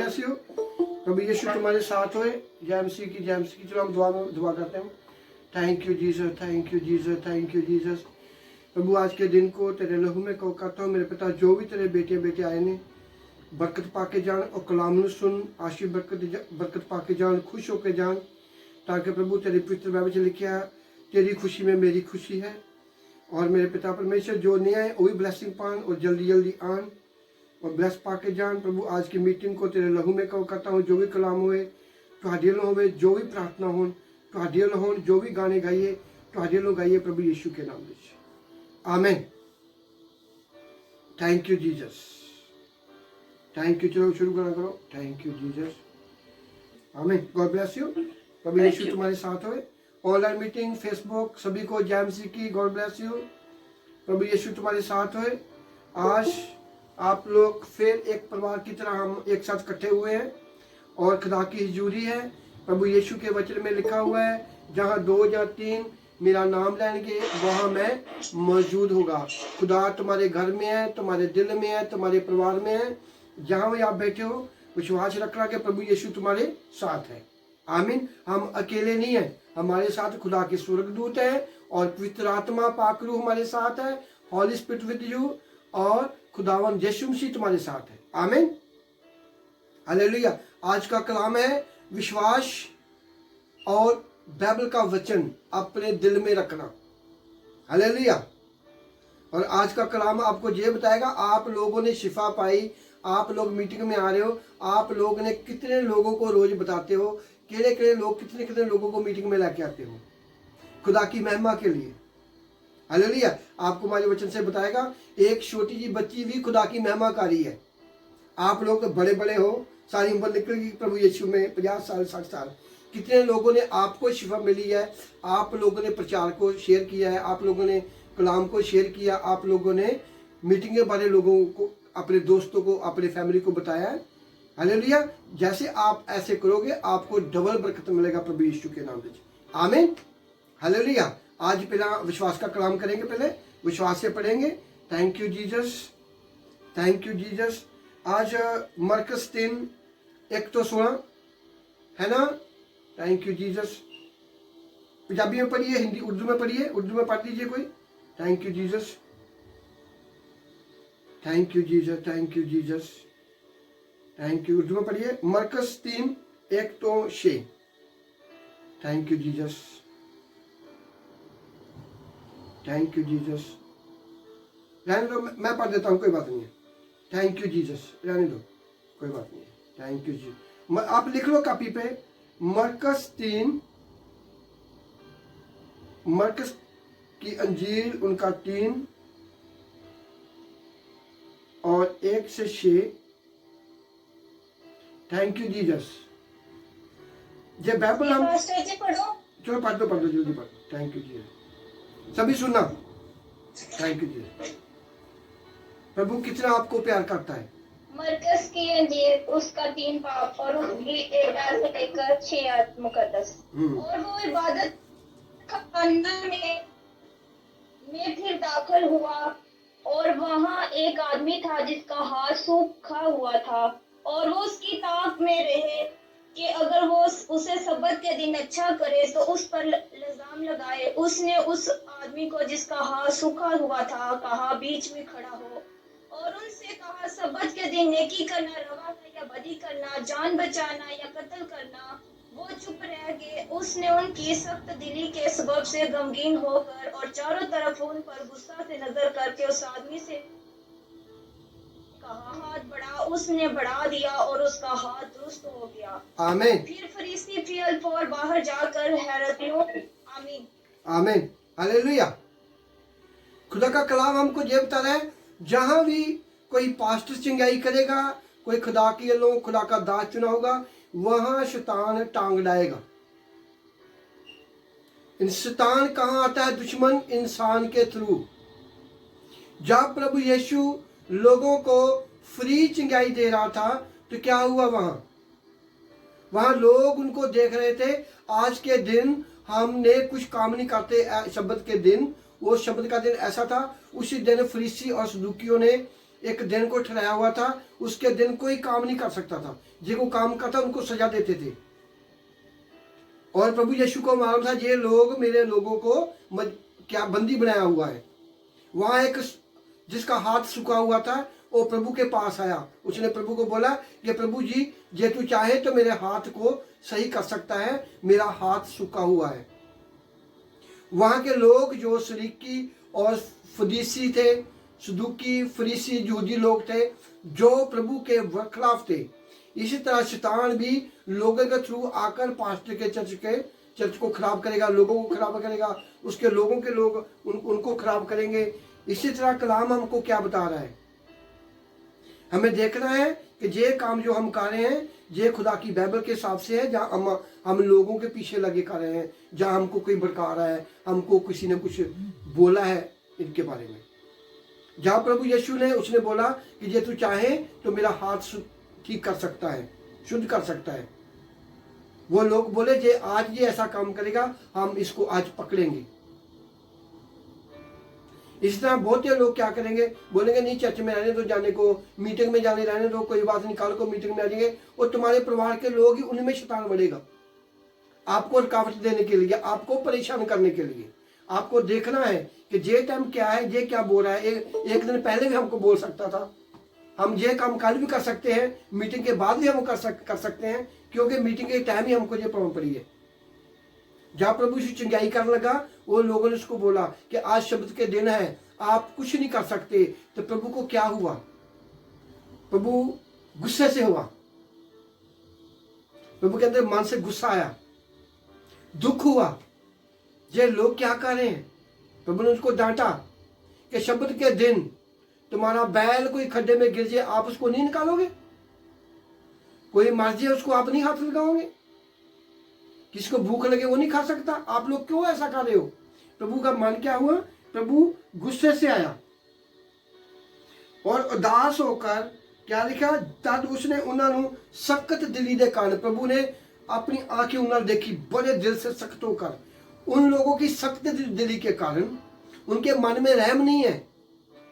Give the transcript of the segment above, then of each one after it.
Bless you. प्रभु यीशु तुम्हारे साथ होए। जय मसीह की, जय मसीह की। चलो हम दुआ करते हैं। Thank you Jesus, thank you Jesus, thank you Jesus. प्रभु आज के दिन को तेरे लहू में को करता हूँ। मेरे पिता जो भी तेरे बेटे आए ने बरकत पाके जान और कलाम सुन, आशीष बरकत पाके जान, खुश होके जान, ताकि प्रभु तेरी पवित्र बाइबल में लिखा तेरी खुशी में मेरी खुशी है। और मेरे पिता परमेश्वर जो नहीं आए वो भी ब्लेसिंग पान और जल्दी जल्दी आन और ब्लेस पाके जान। प्रभु आज की मीटिंग को तेरे लहू में कहो करता हूँ। जो भी कलाम हुए तुहाडे लो होवे, जो भी प्रार्थना हो तुहाडे लो हो, जो भी गाने गाइए तुहाडे लो गाइए प्रभु यीशु के नाम में। आमीन। Thank you Jesus, thank you. चलो शुरू करो। थैंक यू जीसस, आमीन। God bless you. प्रभु यीशु तुम्हारे साथ होए। ऑनलाइन मीटिंग फेसबुक सभी को जय मसीह की, गॉड ब्लेस यू। प्रभु यीशु तुम्हारे साथ होए। आज आप लोग फिर एक परिवार की तरह हम एक साथ इकट्ठे हुए हैं और खुदा की हजूरी है। प्रभु यीशु के वचन में लिखा हुआ है, जहाँ 2 या 3 मेरा नाम लेंगे वहाँ मैं मौजूद होगा। खुदा तुम्हारे घर में है, तुम्हारे दिल में है, तुम्हारे परिवार में है। जहाँ भी आप बैठे हो विश्वास रखना कि प्रभु यीशु तुम्हारे साथ है। आमीन। हम अकेले नहीं हैं, हमारे साथ खुदा के स्वर्गदूत है और पवित्र आत्मा पाक रूह हमारे साथ है। हॉली स्पिरिट विद यू और खुदावन यीशु मसीह तुम्हारे साथ है। आमीन, हालेलुया। आज का कलाम है विश्वास और बाइबल का वचन अपने दिल में रखना। हालेलुया। और आज का कलाम आपको ये बताएगा आप लोगों ने शिफा पाई, आप लोग मीटिंग में आ रहे हो, आप लोग ने कितने लोगों को रोज बताते हो, केड़े लोग कितने लोगों को मीटिंग में लेके आते हो खुदा की महिमा के लिए। हालेलुया। आपको हमारे वचन से बताएगा एक छोटी सी बच्ची भी खुदा की महिमाकारी है। आप लोग तो बड़े बड़े हो, सारी उम्र निकल गई प्रभु यीशु में, 50 साल 60 साल। कितने लोगों ने आपको शिफा मिली है, आप लोगों ने प्रचार को शेयर किया है, आप लोगों ने कलाम को शेयर किया, आप लोगों ने मीटिंग के बारे लोगों को, अपने दोस्तों को, अपने फैमिली को बताया है। हालेलुया। जैसे आप ऐसे करोगे आपको डबल बरकत मिलेगा प्रभु यीशु के नाम में। आमीन, हालेलुया। आज पहला विश्वास का कलाम करेंगे, पहले विश्वास से पढ़ेंगे। Thank you Jesus, thank you Jesus. आज मरकस 3:1-16 है ना। Thank you Jesus. पंजाबी में पढ़िए, हिंदी उर्दू में पढ़िए, उर्दू में पढ़ दीजिए कोई। Thank you Jesus, thank you Jesus, thank you Jesus, thank you. Urdu में पढ़िए मरकस 3:1-6। Thank you Jesus, thank you Jesus. रहने दो, मैं पढ़ देता हूँ, कोई बात नहीं है। थैंक यू जीसस, रहने दो, कोई बात नहीं है। थैंक यू जी। आप लिख लो कॉपी पे मरकस 3, मरकस की अंजील उनका 3 और 1-6। Thank you Jesus. जब बाइबल हम चलो पढ़ दो जल्दी पढ़। Thank you Jesus. सभी सुनना। Thank you Jesus. प्रभु कितना आपको प्यार करता है। मरकस की अंजील उसका 3 पाप और उसकी 1 से लेकर 6 आयत मुकद्दस। और वो इबादत खाना में फिर दाखिल हुआ और वहाँ एक आदमी था जिसका हाथ सूखा हुआ था और वो उसकी ताक में रहे कि अगर वो उसे सब्बत के दिन अच्छा करे तो उस पर इल्जाम लगाए। उसने उस आदमी को जिसका हाथ सूखा हुआ था कहा बीच में खड़ा हो और उनसे कहा सब्बत के दिन नेकी करना रवा है या बदी करना, जान बचाना या कत्ल करना। वो चुप रह गए। उसने उनकी सख्त दिली के सबब से गमगीन होकर और चारों तरफ उन पर गुस्सा से नजर करके उस आदमी से कहा हाथ बढ़ा। उसने बढ़ा दिया और उसका हाथ दुरुस्त हो गया। आमीन। फिर फरीसी फियल और बाहर जाकर हैरतियों। आमीन, आमीन, हालेलुया। खुदा का कलाम हमको ये बता रहा है जहां भी कोई पास्टर चिंगाई करेगा, कोई खुदा की लोग खुदा का दास चुना होगा, वहां शैतान टांग डालेगा। शैतान कहाँ आता है? दुश्मन इंसान के थ्रू। जब प्रभु यीशु लोगों को फ्री चिंगाई दे रहा था तो क्या हुआ? वहां लोग उनको देख रहे थे। आज के दिन हमने कुछ काम नहीं करते शब्द के दिन। वो शब्द का दिन ऐसा था, उसी दिन फरीसी और सदूकियों ने एक दिन को ठहराया हुआ था, उसके दिन कोई काम नहीं कर सकता था। जिनको काम करता उनको सजा देते थे। और प्रभु यीशु को मालूम था ये लोग मेरे लोगों को क्या बंदी बनाया हुआ है। वहां एक जिसका हाथ सूखा हुआ था वो प्रभु के पास आया। उसने प्रभु को बोला कि प्रभु जी जे तू चाहे तो मेरे हाथ को सही कर सकता है, मेरा हाथ सूखा हुआ है। वहां के लोग जो सरीकी और फरीसी थे, सदूकी फरीसी यहूदी लोग थे जो प्रभु के खिलाफ थे। इसी तरह शैतान भी लोगों के थ्रू आकर पास्टर के चर्च को खराब करेगा, लोगों को खराब करेगा, उसके लोगों के लोग उनको खराब करेंगे। इसी तरह कलाम हमको क्या बता रहा है, हमें देखना है कि ये काम जो हम कर रहे हैं ये खुदा की बाइबल के हिसाब से है, जहाँ हम लोगों के पीछे लगे कर रहे हैं, जहाँ हमको कोई भड़का रहा है, हमको किसी ने कुछ बोला है इनके बारे में। जहाँ प्रभु यीशु ने उसने बोला कि ये तू चाहे तो मेरा हाथ ठीक कर सकता है, शुद्ध कर सकता है। वो लोग बोले जे आज ये ऐसा काम करेगा हम इसको आज पकड़ेंगे। इस तरह बहुत से लोग क्या करेंगे, बोलेंगे नहीं चर्च में रहने दो, जाने को मीटिंग में जाने रहने दो, कोई बात नहीं, कल को मीटिंग में आ जाएंगे। और तुम्हारे परिवार के लोग ही उनमें शैतान बढ़ेगा, आपको रुकावट देने के लिए, आपको परेशान करने के लिए। आपको देखना है कि ये टाइम क्या है, ये क्या बोल रहा है। एक दिन पहले भी हमको बोल सकता था, हम ये काम कल भी कर सकते हैं, मीटिंग के बाद भी हम कर सकते हैं, क्योंकि मीटिंग के टाइम ही हमको ये प्रॉब्लम पड़ी है। जहाँ प्रभु यीशु चंगाई करने लगा वो लोगों ने उसको बोला कि आज शब्द के दिन है, आप कुछ नहीं कर सकते। तो प्रभु को क्या हुआ, प्रभु गुस्से से हुआ, प्रभु के अंदर मन से गुस्सा आया, दुख हुआ, ये लोग क्या कर रहे हैं। प्रभु ने उसको डांटा कि शब्द के दिन तुम्हारा बैल कोई खड्डे में गिर जाए आप उसको नहीं निकालोगे, कोई मर जाए उसको आप नहीं हाथ लगाओगे, किसी को भूख लगे वो नहीं खा सकता, आप लोग क्यों ऐसा कर रहे हो। प्रभु का मन क्या हुआ, प्रभु गुस्से से आया और उदास होकर क्या लिखा, तद उसने उन्होंने सख्त दिली दे कारण, प्रभु ने अपनी आंखें उन्होंने देखी बड़े दिल से सख्त होकर। उन लोगों की सख्त दिली के कारण उनके मन में रहम नहीं है।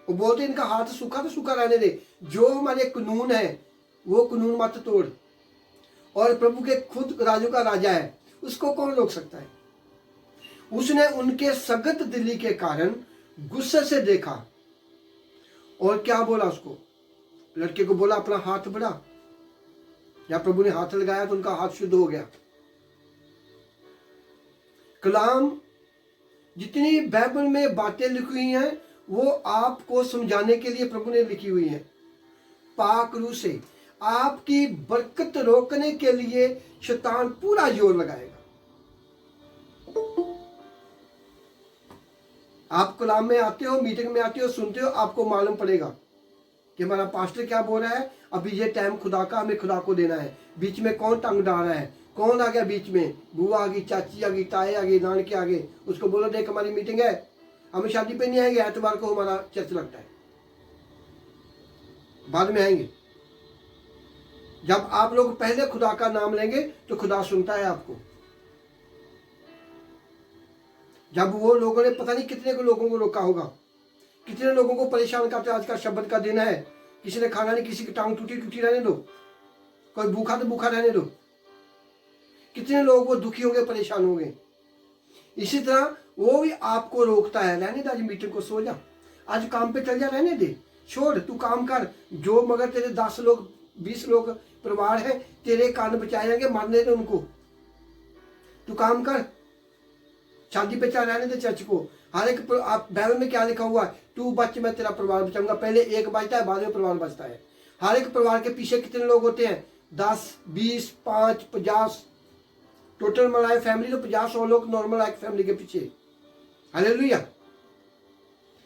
वो बोलते इनका हाथ सूखा तो सूखा रहने दे, जो हमारे कानून है वो कानून मत तोड़। और प्रभु के खुद राजू का राजा है, उसको कौन रोक सकता है। उसने उनके सख्त दिली के कारण गुस्से से देखा और क्या बोला, उसको लड़के को बोला अपना हाथ बढ़ा। या प्रभु ने हाथ लगाया तो उनका हाथ शुद्ध हो गया। कलाम जितनी बाइबल में बातें लिखी हुई हैं वो आपको समझाने के लिए प्रभु ने लिखी हुई है। पाक रूह से आपकी बरकत रोकने के लिए शैतान पूरा जोर लगाएगा। आप कलाम में आते हो, मीटिंग में आते हो, सुनते हो, आपको मालूम पड़ेगा कि हमारा पास्टर क्या बोल रहा है। अभी ये टाइम खुदा का, हमें खुदा को देना है। बीच में कौन टंग डाल रहा है, कौन आ गया बीच में, बुआ आ गई, चाची आ गई, ताए आ गई, नान के आ गए, उसको बोलो देख हमारी मीटिंग है, हमें शादी पे नहीं आएंगे, एतवार को हमारा चर्च लगता है, बाद में आएंगे। जब आप लोग पहले खुदा का नाम लेंगे तो खुदा सुनता है आपको। जब वो लोगों ने पता नहीं कितने को लोगों को रोका होगा, कितने लोगों को परेशान करते, आज का शब्द का दिन है, किसी ने खाना नहीं, किसी की टांग टूटी टूटी रहने दो, कोई भूखा तो भूखा रहने दो, कितने लोग वो दुखी होंगे, परेशान होंगे। इसी तरह वो भी आपको रोकता है, रहने दे आज मीटिंग को, सो जा, आज काम पे चल जा, रहने दे, छोड़, तू काम कर। जो मगर तेरे 10 लोग 20 लोग परिवार है, तेरे कान बचाए जाएंगे, मारने दे उनको, तू काम कर, शादी पे चल, रहने दे चर्च को। हर एक आप बाइबल में क्या लिखा हुआ है, तू बच मैं तेरा परिवार बचाऊंगा। पहले एक बचता है, बाद में परिवार बचता है। हर एक परिवार के पीछे कितने लोग होते हैं, 10 20 5 50, टोटल मिलाए फैमिली तो 50-100 लोग नॉर्मल एक फैमिली के पीछे। हालेलुया।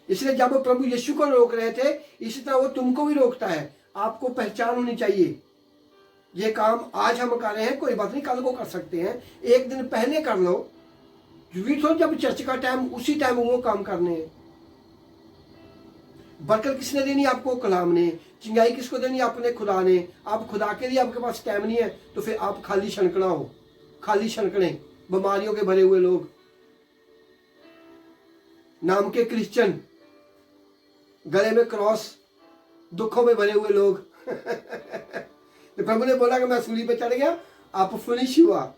इसलिए जब प्रभु यीशु को रोक रहे थे, इसी तरह वो तुमको भी रोकता है। आपको पहचान होनी चाहिए, ये काम आज हम कर रहे हैं, कोई बात नहीं, कल को कर सकते हैं, एक दिन पहले कर लो। तो जब चर्च का टाइम, उसी टाइम वो काम करने हैं। बरकत किसने देनी, आपको कलाम ने। चिंगाई किसको देनी, अपने खुदा ने। आप खुदा के लिए आपके पास टाइम नहीं है तो फिर आप खाली छनकना हो, खाली छनकने, बीमारियों के भरे हुए लोग, नाम के क्रिश्चियन, गले में क्रॉस, दुखों में भरे हुए लोग तो प्रभु ने बोला कि मैं सूली पे चढ़ गया, आप फिनिश हुआ।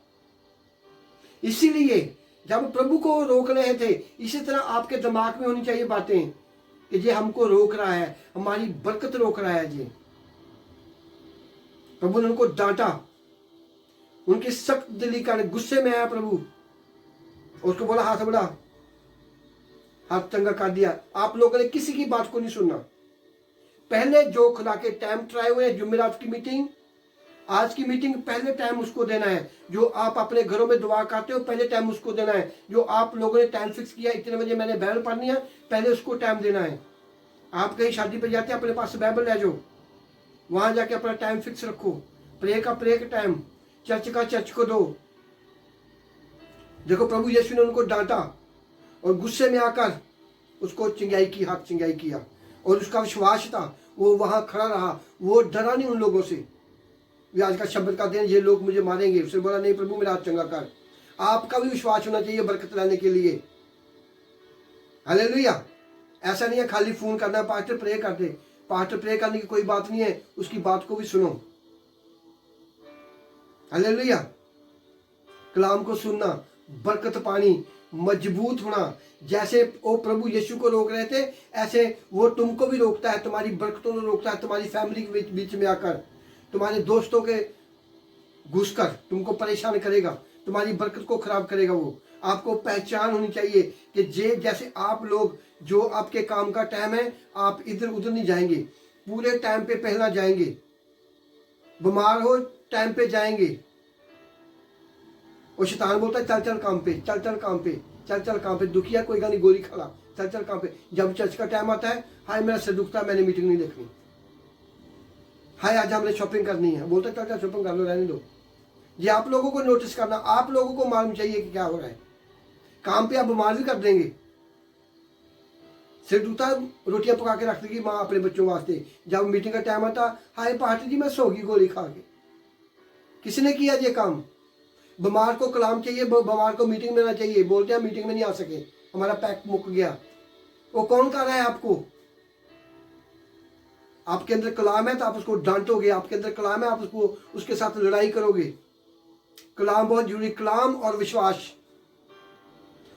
इसीलिए जब प्रभु को रोक रहे थे, इसी तरह आपके दिमाग में होनी चाहिए बातें कि ये हमको रोक रहा है, हमारी बरकत रोक रहा है जी। प्रभु ने उनको डांटा, उनकी सख्त दिली का गुस्से में आया प्रभु, उसको बोला हाथ बढ़ा, हाथ चंगा कर दिया। आप लोगों ने किसी की बात को नहीं सुनना। पहले जो खुदा के टाइम ट्राई हुए हैं, जुमेरात की मीटिंग, आज की मीटिंग, पहले टाइम उसको देना है। जो आप अपने घरों में दुआ करते हो, पहले टाइम उसको देना है। जो आप लोगों ने टाइम फिक्स किया, इतने बजे मैंने बाइबल पढ़नी है, पहले उसको टाइम देना है। आप कहीं शादी पे जाते हैं, अपने पास बाइबल ले जाओ, वहां जाके अपना टाइम फिक्स रखो। प्रे का प्रे का टाइम, चर्च का चर्च को दो। देखो प्रभु यीशु ने उनको डांटा और गुस्से में आकर उसको चिंगाई की, हाथ चिंगाई किया, और उसका विश्वास था, वो वहां खड़ा रहा, वो डरा नहीं उन लोगों से। वे आज का शब्द का दिन, ये लोग मुझे मारेंगे। उसने बोला नहीं प्रभु मेरा हाथ चंगा कर। आपका भी विश्वास होना चाहिए बरकत लाने के लिए। हालेलुया। ऐसा नहीं है खाली फोन करना, पास्टर प्रे कर दे। पास्टर प्रे करने की कोई बात नहीं है, उसकी बात को भी सुनो। हालेलुया। कलाम को सुनना, बरकत पानी, मजबूत होना। जैसे वो प्रभु यीशु को रोक रहे थे, ऐसे वो तुमको भी रोकता है, तुम्हारी बरकतों को रोकता है। तुम्हारी फैमिली के बीच में आकर, तुम्हारे दोस्तों के घुसकर तुमको परेशान करेगा, तुम्हारी बरकत को खराब करेगा। वो आपको पहचान होनी चाहिए कि जैसे आप लोग, जो आपके काम का टाइम है, आप इधर उधर नहीं जाएंगे, पूरे टाइम पे पहला जाएंगे। बीमार हो टाइम पे जाएंगे। और शैतान बोलता है चल चल काम पे, चल चल काम पे, चल चल काम पे। दुखिया कोई गाली गोली खा, चल चल काम पे। जब चर्च का टाइम आता है, हाय मेरा सिर दुखता है, मैंने मीटिंग नहीं देखनी, हाय आज हमने शॉपिंग करनी है, बोलते चल चल शॉपिंग कर लो, रहने दो। ये आप लोगों को नोटिस करना, आप लोगों को मालूम चाहिए कि क्या हो रहा है। काम पे आप बीमार भी कर देंगे। सिर दुखता, रोटियां पका के रख देगी माँ अपने बच्चों वास्ते। जब मीटिंग का टाइम आता, हाय पार्टी जी मैं सोगी गोली खा के। किसने किया ये काम? बीमार को कलाम चाहिए, बीमार को मीटिंग में आना चाहिए। बोलते हैं मीटिंग में नहीं आ सके, हमारा पैक मुक गया। वो कौन कर रहा है आपको? आपके अंदर कलाम है तो आप उसको डांटोगे, आपके अंदर कलाम है आप उसको, उसके साथ लड़ाई करोगे। कलाम बहुत जरूरी, कलाम और विश्वास।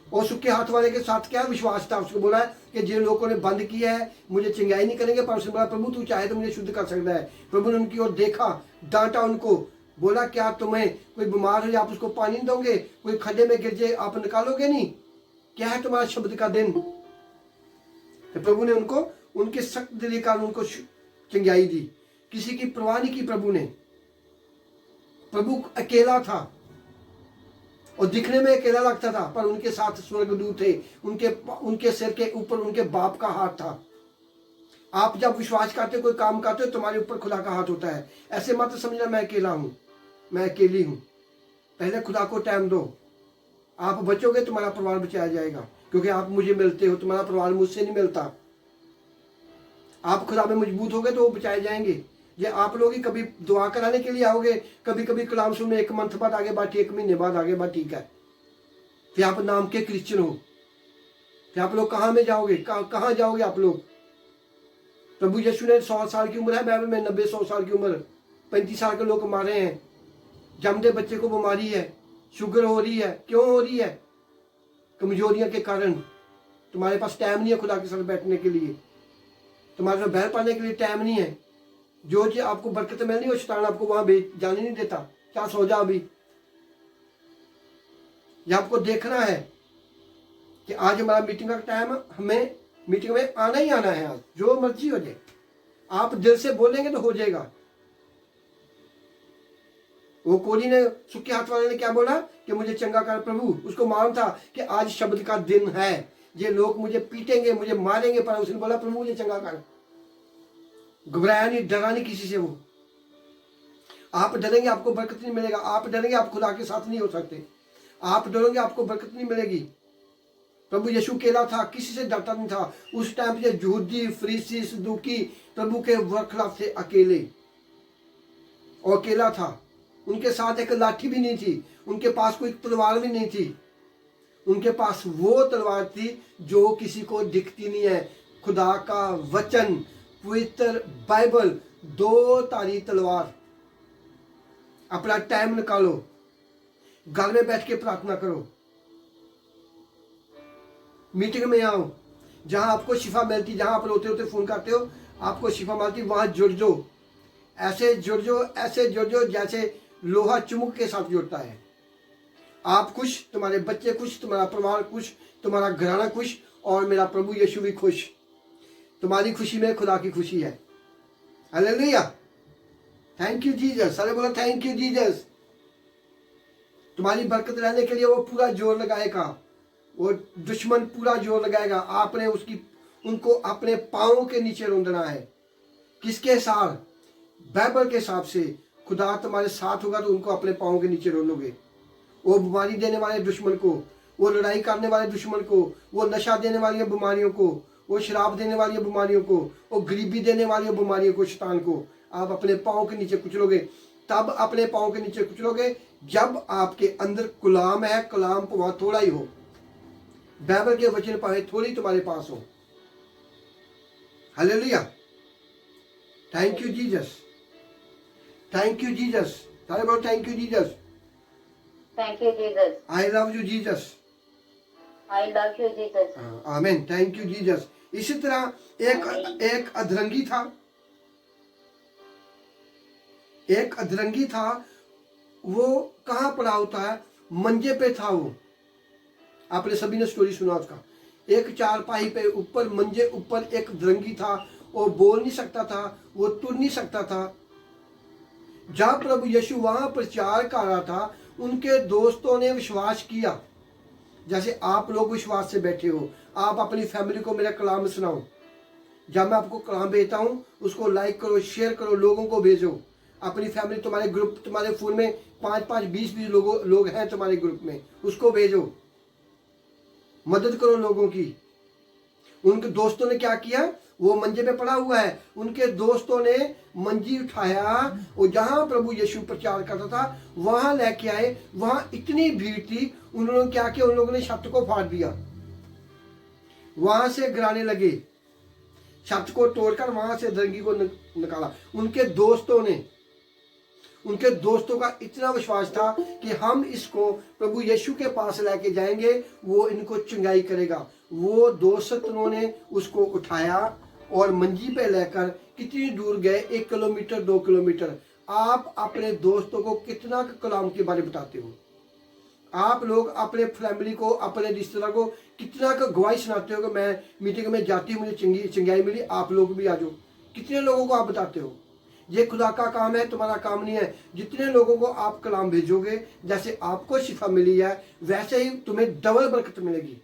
और सूखे हाथ वाले के साथ क्या विश्वास था? उसको बोला है कि जिन लोगों ने बंद किया है मुझे चिंगाई नहीं करेंगे, पर उसने बोला प्रभु तू चाहे तो मुझे शुद्ध कर सकता है। प्रभु ने उनकी ओर देखा, डांटा उनको, बोला क्या तुम्हें कोई बीमार हो जाए आप उसको पानी दोगे? कोई खड्डे में गिर जाए आप निकालोगे नहीं? क्या है तुम्हारा शब्द का दिन? तो प्रभु ने उनको, उनके सख्त दिली का उनको चिंगाई दी। किसी की परवाह नहीं की प्रभु ने। प्रभु अकेला था और दिखने में अकेला लगता था, पर उनके साथ स्वर्गदूत थे। उनके सिर के ऊपर उनके बाप का हाथ था। आप जब विश्वास करते कोई काम करते हो, तुम्हारे ऊपर खुदा का हाथ होता है। ऐसे मत समझना मैं अकेला हूं, मैं अकेली हूं। पहले खुदा को टाइम दो। आप बचोगे तुम्हारा परिवार बचाया जाएगा, क्योंकि आप मुझे मिलते हो, तुम्हारा परिवार मुझसे नहीं मिलता। आप खुदा में मजबूत होगे तो वो बचाए जाएंगे। ये आप लोग ही कभी दुआ कराने के लिए आओगे, कभी कभी कलाम सुनने 1 मंथ बाद आगे बात, 1 महीने बाद आगे बात, ठीक है। फिर आप नाम के क्रिश्चियन हो, फिर आप लोग कहाँ में जाओगे? कहाँ जाओगे आप लोग? प्रभु यीशु ने 100 साल की उम्र है बाइबल में, 90-100 साल की उम्र, 35 साल के लोग मारे हैं। जमते बच्चे को बीमारी है, शुगर हो रही है। क्यों हो रही है? कमजोरियों के कारण। तुम्हारे पास टाइम नहीं है खुदा के साथ बैठने के लिए, तुम्हारे साथ बहर पाने के लिए टाइम नहीं है। जो चीज आपको बरकत मिलनी हो, शैतान आपको वहां जाने नहीं देता। क्या सो जा अभी। ये आपको देखना है कि आज हमारा मीटिंग का टाइम है, हमें मीटिंग में आना ही आना है। आज जो मर्जी हो जाए, आप दिल से बोलेंगे तो हो जाएगा। वो कोली ने, सूखे हाथ वाले ने क्या बोला कि मुझे चंगा कर प्रभु। उसको मालूम था कि आज शब्द का दिन है, ये लोग मुझे पीटेंगे, मुझे मारेंगे, पर उसने बोला प्रभु मुझे चंगा कर। घबराया नहीं, डरा नहीं किसी से। वो आप डरेंगे आपको बरकत नहीं मिलेगा। आप डरेंगे आप खुदा के साथ नहीं हो सकते। आप डरोगे आपको बरकत नहीं मिलेगी। प्रभु यीशु अकेला था, किसी से डरता नहीं था। उस टाइम पे यहूदी, फरीसी, सदूकी प्रभु के खिलाफ थे, अकेले और अकेला था। उनके साथ एक लाठी भी नहीं थी, उनके पास कोई तलवार भी नहीं थी। उनके पास वो तलवार थी जो किसी को दिखती नहीं है, खुदा का वचन, पवित्र बाइबल, 2 धारी तलवार। अपना टाइम निकालो, घर में बैठ के प्रार्थना करो, मीटिंग में आओ, जहां आपको शिफा मिलती, जहां आप रोते रोते फोन करते हो आपको शिफा मिलती, वहां जुड़ जाओ। ऐसे जुड़ जाओ, ऐसे जुड़ जाओ जैसे लोहा चुमुक के साथ जुड़ता है। आप खुश, तुम्हारे बच्चे खुश, तुम्हारा परिवार खुश, तुम्हारा घराना खुश, और मेरा प्रभु यीशु भी खुश। तुम्हारी खुशी में खुदा की खुशी है। Hallelujah, thank you Jesus. सारे बोलो थैंक यू जीसस। तुम्हारी बरकत रहने के लिए वो पूरा जोर लगाएगा, वो दुश्मन पूरा जोर लगाएगा। आपने उनको अपने पाँव के नीचे रोंदना है। किसके साथ? बाइबल के हिसाब से। खुदा तुम्हारे साथ होगा तो उनको अपने पाँव के नीचे रोलोगे। वो बीमारी देने वाले दुश्मन को, वो लड़ाई करने वाले दुश्मन को, वो नशा देने वाली बीमारियों को, वो शराब देने वाली बीमारियों को, वो गरीबी देने वाली बीमारियों को, शैतान को आप अपने पाँव के नीचे कुचलोगे। तब अपने पाँव के नीचे कुचलोगे जब आपके अंदर कलाम है। कलाम वहां थोड़ा ही हो, बाइबल के वचन पाए थोड़ी तुम्हारे पास हो। Hallelujah, thank you Jesus, thank you Jesus. सारे बोलो thank you Jesus. Thank you Jesus. I love you Jesus. I love you Jesus. आमीन, थैंक यू जीसस। इसी तरह एक अधरंगी था, एक अधरंगी था। वो कहाँ पड़ा होता है? मंजे पे था वो। आपने सभी ने स्टोरी सुना उसका। एक चारपाई पे ऊपर, मंजे ऊपर एक अधरंगी था। वो बोल नहीं सकता था, वो तुर नहीं सकता था। जब प्रभु यीशु वहां प्रचार कर रहा था, उनके दोस्तों ने विश्वास किया। जैसे आप लोग विश्वास से बैठे हो, आप अपनी फैमिली को मेरा कलाम सुनाओ। जब मैं आपको कलाम भेजता हूँ उसको लाइक करो, शेयर करो, लोगों को भेजो। अपनी फैमिली, तुम्हारे ग्रुप, तुम्हारे फोन में 5-5, 20-20 लोग हैं तुम्हारे ग्रुप में, उसको भेजो। मदद करो लोगों की। उनके दोस्तों ने क्या किया? वो मंजे पे पड़ा हुआ है, उनके दोस्तों ने मंजी उठाया और जहां प्रभु यीशु प्रचार करता था वहां लेके आए। वहां इतनी भीड़ थी, उन्होंने क्या किया? उन लोगों ने छत को फाड़ दिया, वहां से गिराने लगे। छत को तोड़कर वहां से अधरंगी को निकाला। उनके दोस्तों का इतना विश्वास था कि हम इसको प्रभु यीशु के पास लेके जाएंगे, वो इनको चंगाई करेगा। वो दोस्त उन्होंने उसको उठाया और मंजी पे लेकर कितनी दूर गए? 1 किलोमीटर, 2 किलोमीटर। आप अपने दोस्तों को कितना कलाम के बारे में बताते हो? आप लोग अपने फैमिली को, अपने रिश्तेदार को कितना का गवाही सुनाते हो कि मैं मीटिंग में जाती हूँ, मुझे चंगाई मिली, आप लोग भी आ जाओ। कितने लोगों को आप बताते हो? ये खुदा का काम है, तुम्हारा काम नहीं है। जितने लोगों को आप कलाम भेजोगे, जैसे आपको शिफा मिली है, वैसे ही तुम्हें डबल बरकत मिलेगी।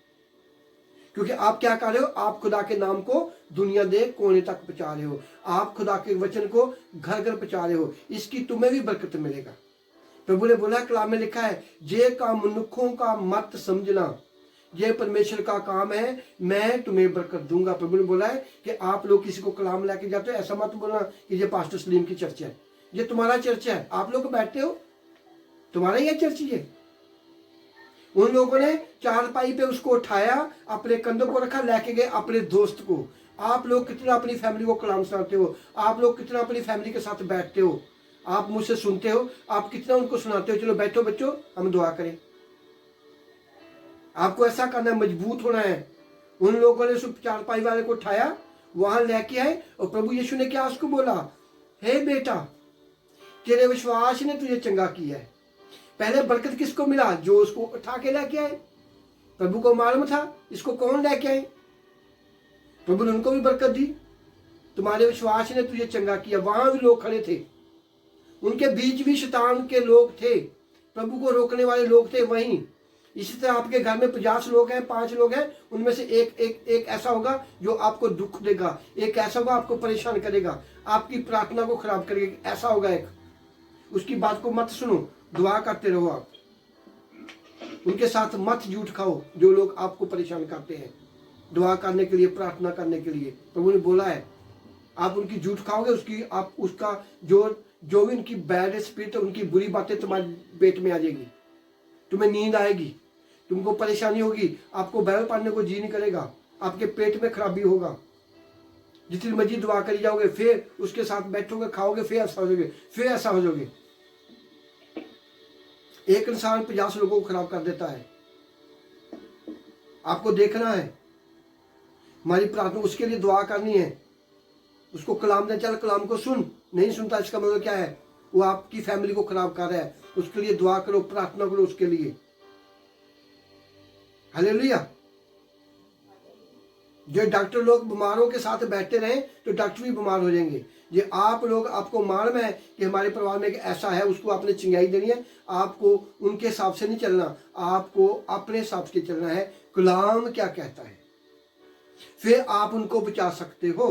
क्योंकि आप क्या कर रहे हो? आप खुदा के नाम को दुनिया दे कोने तक पहुंचा रहे हो। आप खुदा के वचन को घर घर पहुंचा रहे हो। इसकी तुम्हें भी बरकत मिलेगा। प्रभु ने बोला, कलाम में लिखा है, जे का मनुखों का मत समझना, ये परमेश्वर का काम है, मैं तुम्हें बरकत दूंगा। प्रभु ने बोला है कि आप लोग किसी को कलाम लेके जाते हो, ऐसा मत बोलना कि ये पास्टर सलीम की चर्च है। ये तुम्हारा चर्च है, आप लोग बैठते हो, तुम्हारा ही है चर्च ये। उन लोगों ने चारपाई पे उसको उठाया, अपने कंधों को रखा, लेके गए अपने दोस्त को। आप लोग कितना अपनी फैमिली को कलाम सुनाते हो? आप लोग कितना अपनी फैमिली के साथ बैठते हो? आप मुझसे सुनते हो, आप कितना उनको सुनाते हो? चलो बैठो बच्चों, हम दुआ करें। आपको ऐसा करना है, मजबूत होना है। उन लोगों ने उस चारपाई वाले को उठाया, वहां लेके आए, और प्रभु यीशु ने क्या उसको बोला? हे बेटा, तेरे विश्वास ने तुझे चंगा किया है। पहले बरकत किसको मिला? जो उसको उठा के लेके आए। प्रभु को मालूम था इसको कौन लेके आए। प्रभु ने उनको भी बरकत दी। तुम्हारे विश्वास ने तुझे चंगा किया। वहां भी लोग खड़े थे, उनके बीच भी शैतान के लोग थे, प्रभु को रोकने वाले लोग थे वहीं। इसी तरह आपके घर में 50 लोग हैं, 5 लोग हैं, उनमें से एक ऐसा होगा जो आपको दुख देगा, एक ऐसा होगा आपको परेशान करेगा, आपकी प्रार्थना को खराब करेगा। ऐसा होगा एक, उसकी बात को मत सुनो, दुआ करते रहो। आप उनके साथ मत झूठ खाओ, जो लोग आपको परेशान करते हैं। दुआ करने के लिए, प्रार्थना करने के लिए प्रभु ने बोला है। आप उनकी झूठ खाओगे, उसका जो भी उनकी बैड स्पिरिट, उनकी बुरी बातें तुम्हारे पेट में आ जाएगी। तुम्हें नींद आएगी, तुमको परेशानी होगी, आपको बाइबल पढ़ने को जी नहीं करेगा, आपके पेट में खराबी होगा। जितनी मर्जी दुआ करी जाओगे, फिर उसके साथ बैठोगे, खाओगे, फिर ऐसा हो जाओगे, फिर ऐसा हो जाओगे। एक इंसान 50 लोगों को खराब कर देता है। आपको देखना है, हमारी प्रार्थना उसके लिए दुआ करनी है। उसको कलाम दे, चल कलाम को सुन, नहीं सुनता इसका मतलब क्या है? वो आपकी फैमिली को खराब कर रहा है। उसके लिए दुआ करो, प्रार्थना करो उसके लिए। हालेलुया। जो डॉक्टर लोग बीमारों के साथ बैठते रहे तो डॉक्टर भी बीमार हो जाएंगे। ये आप लोग, आपको मालूम है कि हमारे परिवार में एक ऐसा है, उसको आपने चिंगाई देनी है। आपको उनके हिसाब से नहीं चलना, आपको अपने हिसाब से चलना है। कलाम क्या कहता है, फिर आप उनको बचा सकते हो।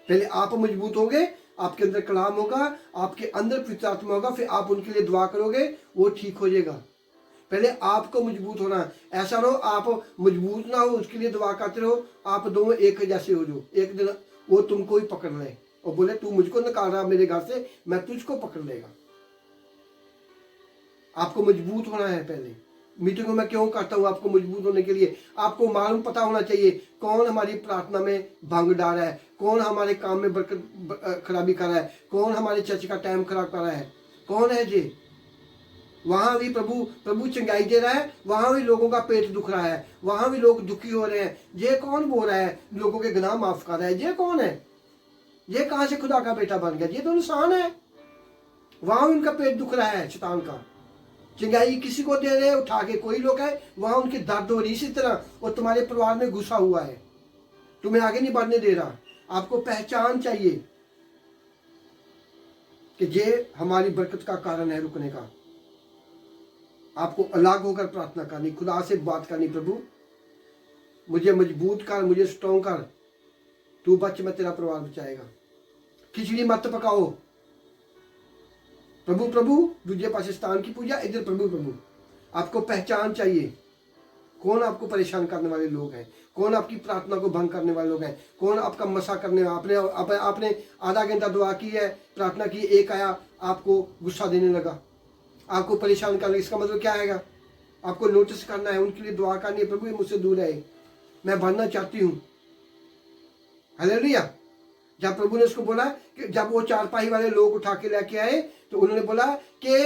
पहले आप मजबूत होंगे, आपके अंदर कलाम होगा, आपके अंदर पवित्र आत्मा होगा, फिर आप उनके लिए दुआ करोगे, वो ठीक हो जाएगा। पहले आपको मजबूत होना है। ऐसा रहो आप मजबूत ना हो, उसके लिए दुआ करते रहो, आप दोनों एक जैसे हो जाओ। एक दिन वो तुमको ही पकड़ ले और बोले तू मुझको निकाल रहा मेरे घर से, मैं तुझको पकड़ लेगा। आपको मजबूत होना है। पहले मीटिंग में क्यों करता हूँ? आपको मजबूत होने के लिए। आपको मालूम पता होना चाहिए कौन हमारी प्रार्थना में भंग डाल रहा है, कौन हमारे काम में बरकत खराबी कर रहा है, कौन हमारे चर्च का टाइम खराब कर रहा है, कौन है जी। वहां भी प्रभु चंगाई दे रहा है, वहां भी लोगों का पेट दुख रहा है, वहां भी लोग दुखी हो रहे हैं। ये कौन बोल रहा है लोगों के गुनाह माफ कर रहा है? ये कौन है? ये कहां से खुदा का बेटा बन गया? ये तो इंसान है। वहां उनका पेट दुख रहा है शैतान का। चंगाई किसी को दे रहे उठा के, कोई लोग है वहां उनकी दर्द हो रही इसी तरह, और तुम्हारे परिवार में घुसा हुआ है, तुम्हें आगे नहीं बढ़ने दे रहा। आपको पहचान चाहिए कि ये हमारी बरकत का कारण है रुकने का। आपको अलग होकर प्रार्थना करनी, खुदा से बात करनी, प्रभु मुझे मजबूत कर, मुझे स्ट्रॉन्ग कर, तू बच, मैं तेरा परिवार बचाएगा। खिचड़ी मत पकाओ। प्रभु प्रभु दूसरे पासे स्थान की पूजा, इधर प्रभु प्रभु। आपको पहचान चाहिए कौन आपको परेशान करने वाले लोग हैं, कौन आपकी प्रार्थना को भंग करने वाले लोग हैं, कौन आपका मसा करने वाले। आपने आधा घंटा दुआ की है, प्रार्थना की, एक आया आपको गुस्सा देने लगा, आपको परेशान करना। इसका मतलब क्या आएगा? आपको नोटिस करना है, उनके लिए दुआ करनी है, प्रभु ये मुझसे दूर रहे, मैं बनना चाहती हूँ। हालेलुया। जब प्रभु ने उसको बोला कि जब वो चारपाई वाले लोग उठा के लेके आए तो उन्होंने बोला कि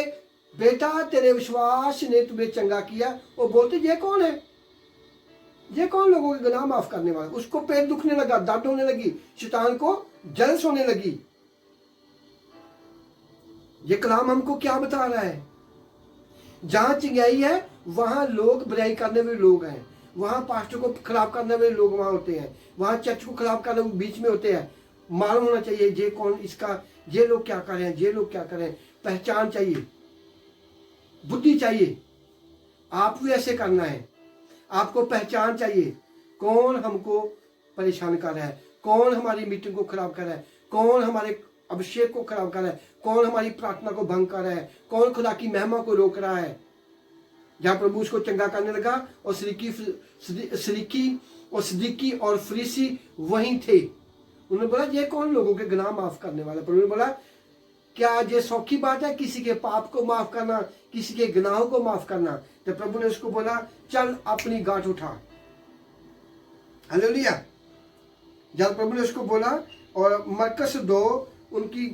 बेटा तेरे विश्वास ने तुम्हें चंगा किया। वो बोलते ये कौन है? ये कौन लोगों के गुनाह माफ करने वाला? उसको पेट दुखने लगा, दर्द होने लगी, शैतान को जल्स होने लगी। ये कलाम हमको क्या बता रहा है? जहां चिंगाई है वहां लोग बुराई करने वाले लोग हैं, वहां पास्टर को खराब करने वाले लोग वहां होते हैं, वहां चर्च को खराब करने वाले बीच में होते हैं। मालूम होना चाहिए ये कौन, इसका ये लोग क्या कर रहे हैं, ये लोग क्या कर रहे हैं। पहचान चाहिए, बुद्धि चाहिए। आप भी ऐसे करना है। आपको पहचान चाहिए कौन हमको परेशान कर रहा है, कौन हमारी मीटिंग को खराब कर रहा है, कौन हमारे अभिषेक को खराब कर रहा है, कौन हमारी प्रार्थना को भंग कर रहा है, कौन खुदा की महिमा को रोक रहा है। जहाँ प्रभु उसको चंगा करने लगा और सिद्दीकी और फरीसी वहीं थे। उन्होंने बोला ये कौन लोगों के गुनाह माफ करने वाला? प्रभु ने बोला क्या ये सौखी बात है किसी के पाप को माफ करना, किसी के गुनाहों को माफ करना? तो प्रभु ने उसको बोला चल अपनी गांठ उठा। हालेलुया। जब प्रभु ने उसको बोला, और मरकस 2 उनकी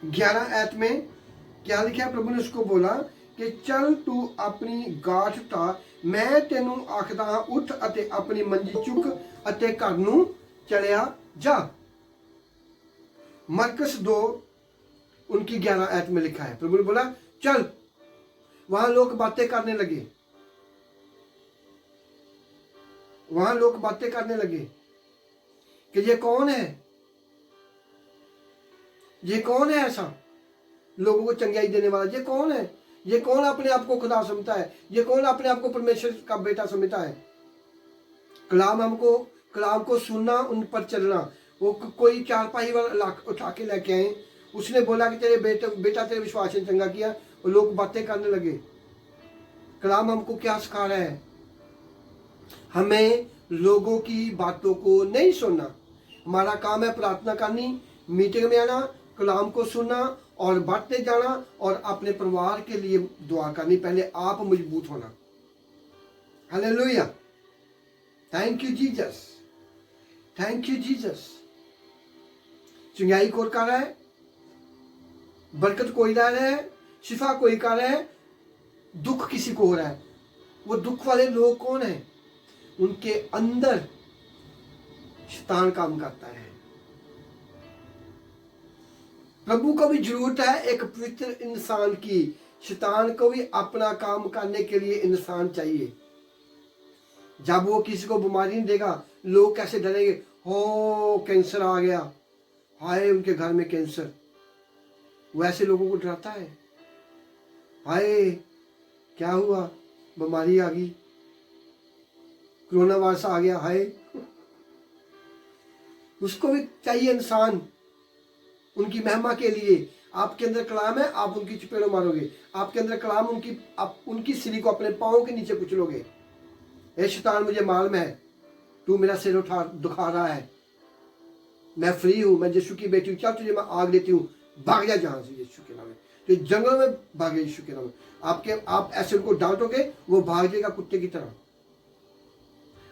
11 आयत में क्या लिखा? प्रभु ने उसको बोला कि चल तू अपनी गांठ उठा, मैं तेनू आखदा हां उठ अते अपनी मंजी चुक अते घर नू चलिया जा। मरकस 2 उनकी 11 आयत में लिखा है। प्रभु ने बोला चल। वहां लोग बातें करने लगे, वहां लोग बातें करने लगे कि ये कौन है, ये कौन है ऐसा लोगों को चंगाई देने वाला? ये कौन है? ये कौन अपने आप को खुदा समझता है? ये कौन अपने आप को परमेश्वर का बेटा समझता है? कलाम को सुनना, उन पर चलना। वो कोई चारपाई वाला उठा के लेके आए, उसने बोला कि तेरे बेटा तेरे विश्वास ने चंगा किया, और लोग बातें करने लगे। कलाम हमको क्या सिखा रहा है? हमें लोगों की बातों को नहीं सुनना। हमारा काम है प्रार्थना करनी, मीटिंग में आना, कलाम को सुनना और बढ़ते जाना, और अपने परिवार के लिए दुआ करनी। पहले आप मजबूत होना। Hallelujah. Thank you Jesus, thank you Jesus. चंगाई कोई कर रहा है, बरकत कोई ला रहा है, शिफा कोई कर रहा है, दुख किसी को हो रहा है। वो दुख वाले लोग कौन है? उनके अंदर शैतान काम करता है। प्रभु को भी जरूरत है एक पवित्र इंसान की। शैतान को भी अपना काम करने के लिए इंसान चाहिए। जब वो किसी को बीमारी नहीं देगा, लोग कैसे डरेंगे, हो कैंसर आ गया, हाय उनके घर में कैंसर। वो ऐसे लोगों को डराता है, हाय क्या हुआ, बीमारी आ गई, कोरोना वायरस आ गया, हाय। उसको भी चाहिए इंसान उनकी महिमा के लिए। आपके अंदर कलाम है, आप उनकी चपेड़ों मारोगे। आपके अंदर कलाम, आप उनकी सिरी को अपने पाँव के नीचे कुचलोगे। ए शैतान, मुझे मालूम है तू मेरा सिर दुखा रहा है, मैं फ्री हूं, मैं यीशु की बेटी हूं, चल तुझे मैं आग देती हूँ, भाग जा जहां से यीशु के नाम में। तो जंगल में भागे यीशु के नाम में। आप ऐसे उनको डांटोगे, वो भाग जाएगा कुत्ते की तरह।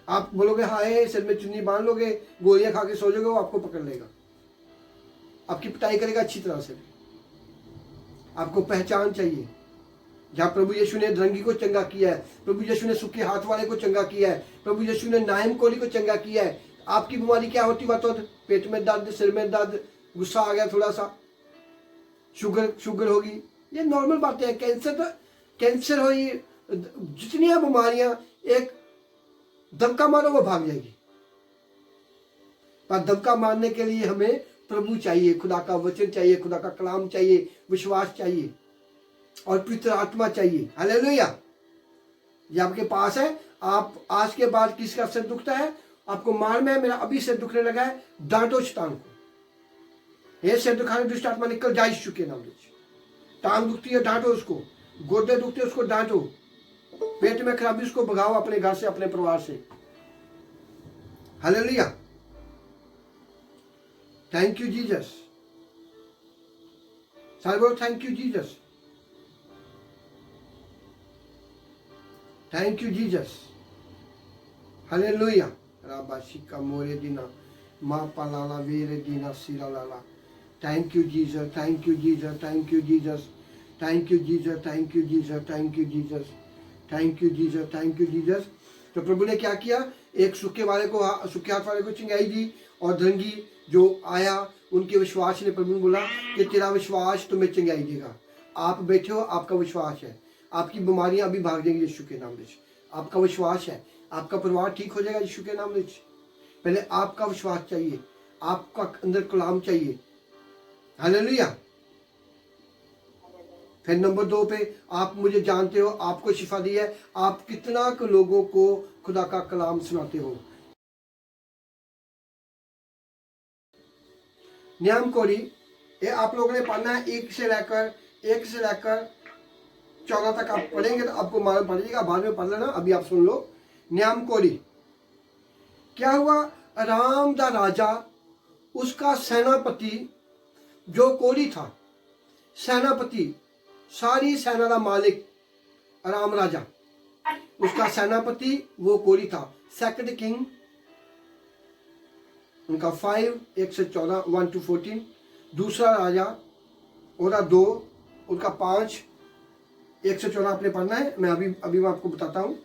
आप बोलोगे हाय, सिर में चुन्नी बांध लोगे, गोलियां खा के सो जाओगे, वो आपको पकड़ लेगा, आपकी पिटाई करेगा अच्छी तरह से। आपको पहचान चाहिए। जहाँ प्रभु यीशु ने धरंगी को चंगा किया है, प्रभु यीशु ने सूखे हाथ वाले को चंगा किया है, प्रभु यीशु ने नाइम कोली को चंगा किया है। आपकी बीमारी क्या होती बात होती? पेट में दर्द, सिर में दर्द, गुस्सा आ गया थोड़ा सा, शुगर होगी, ये नॉर्मल बातें हैं। कैंसर हो, ये जितनी बीमारियां, एक धक्का मारो वो भाग जाएगी। पर धक्का मारने के लिए हमें प्रभु चाहिए, खुदा का वचन चाहिए, खुदा का कलाम चाहिए, विश्वास चाहिए और पवित्र आत्मा चाहिए। हालेलुया। ये आपके पास है। आप आज के बाद किसका सिर दुखता है, आपको मालूम है मेरा अभी सिर दुखने लगा है, डांटो शैतान को। ये सिर दुखाने दुष्ट आत्मा निकल जा यीशु के नाम में। टांग दुखती है, डांटो उसको। गोडे दुखते हैं, उसको डांटो। पेट में खराबी, उसको भगाओ अपने घर से, अपने परिवार से। हालेलुया। Thank you Jesus. सारे बोलो thank you Jesus, thank you Jesus. Hallelujah. राबाशिका मोरे दीना मा पालाला वेरे दीना सिरा लाला। Thank you Jesus, thank you Jesus, thank you Jesus, thank you Jesus, thank you Jesus, thank you Jesus, thank you Jesus, thank you Jesus. तो प्रभु ने क्या किया, एक सूखे हाथ वाले को चिंगाई दी, और धरंगी जो आया उनके विश्वास ने प्रभु ने बोला कि तेरा विश्वास तुम्हें चिंगाई देगा। आप बैठे हो, आपका विश्वास है, आपकी बीमारियां अभी भाग जाएंगी यीशु के नाम में। आपका विश्वास है, आपका परिवार ठीक हो जाएगा यीशु के नाम में। पहले आपका विश्वास चाहिए, आपका अंदर कलाम चाहिए। हालेलुया। फिर नंबर 2 पे, आप मुझे जानते हो, आपको शिफा दी है, आप कितना लोगों को खुदा का कलाम सुनाते हो। नियम कोरी, ये आप लोगों ने पढ़ना है 1 से लेकर 14 तक आप पढ़ेंगे तो आपको मालूम पड़ जाएगा। बाद में पढ़ लेना, अभी आप सुन लो। नियम कोरी, क्या हुआ, अराम दा राजा, उसका सेनापति जो कोरी था, सेनापति, सारी सेना का मालिक अराम राजा, उसका सेनापति वो कोरी था। 2 किंग उनका 5 1 से 14 1 to 14। दूसरा राजा ओरा 2 उनका 5 1 से 14 आपने पढ़ना है। मैं अभी मैं आपको बताता हूँ।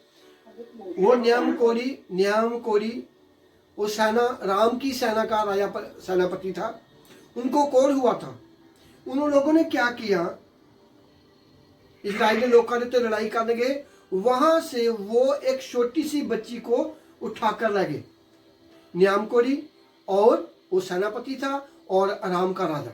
वो न्याम कोरी वो सेना, राम की सेना का राजा पर सेनापति था। उनको कोर हुआ था। उन लोगों ने क्या किया, इजराइली लोग तो लड़ाई करने गए, वहां से वो एक छोटी सी बच्ची को उठाकर ले गए। न्याम कोरी और वो सेनापति था और अराम का राजा।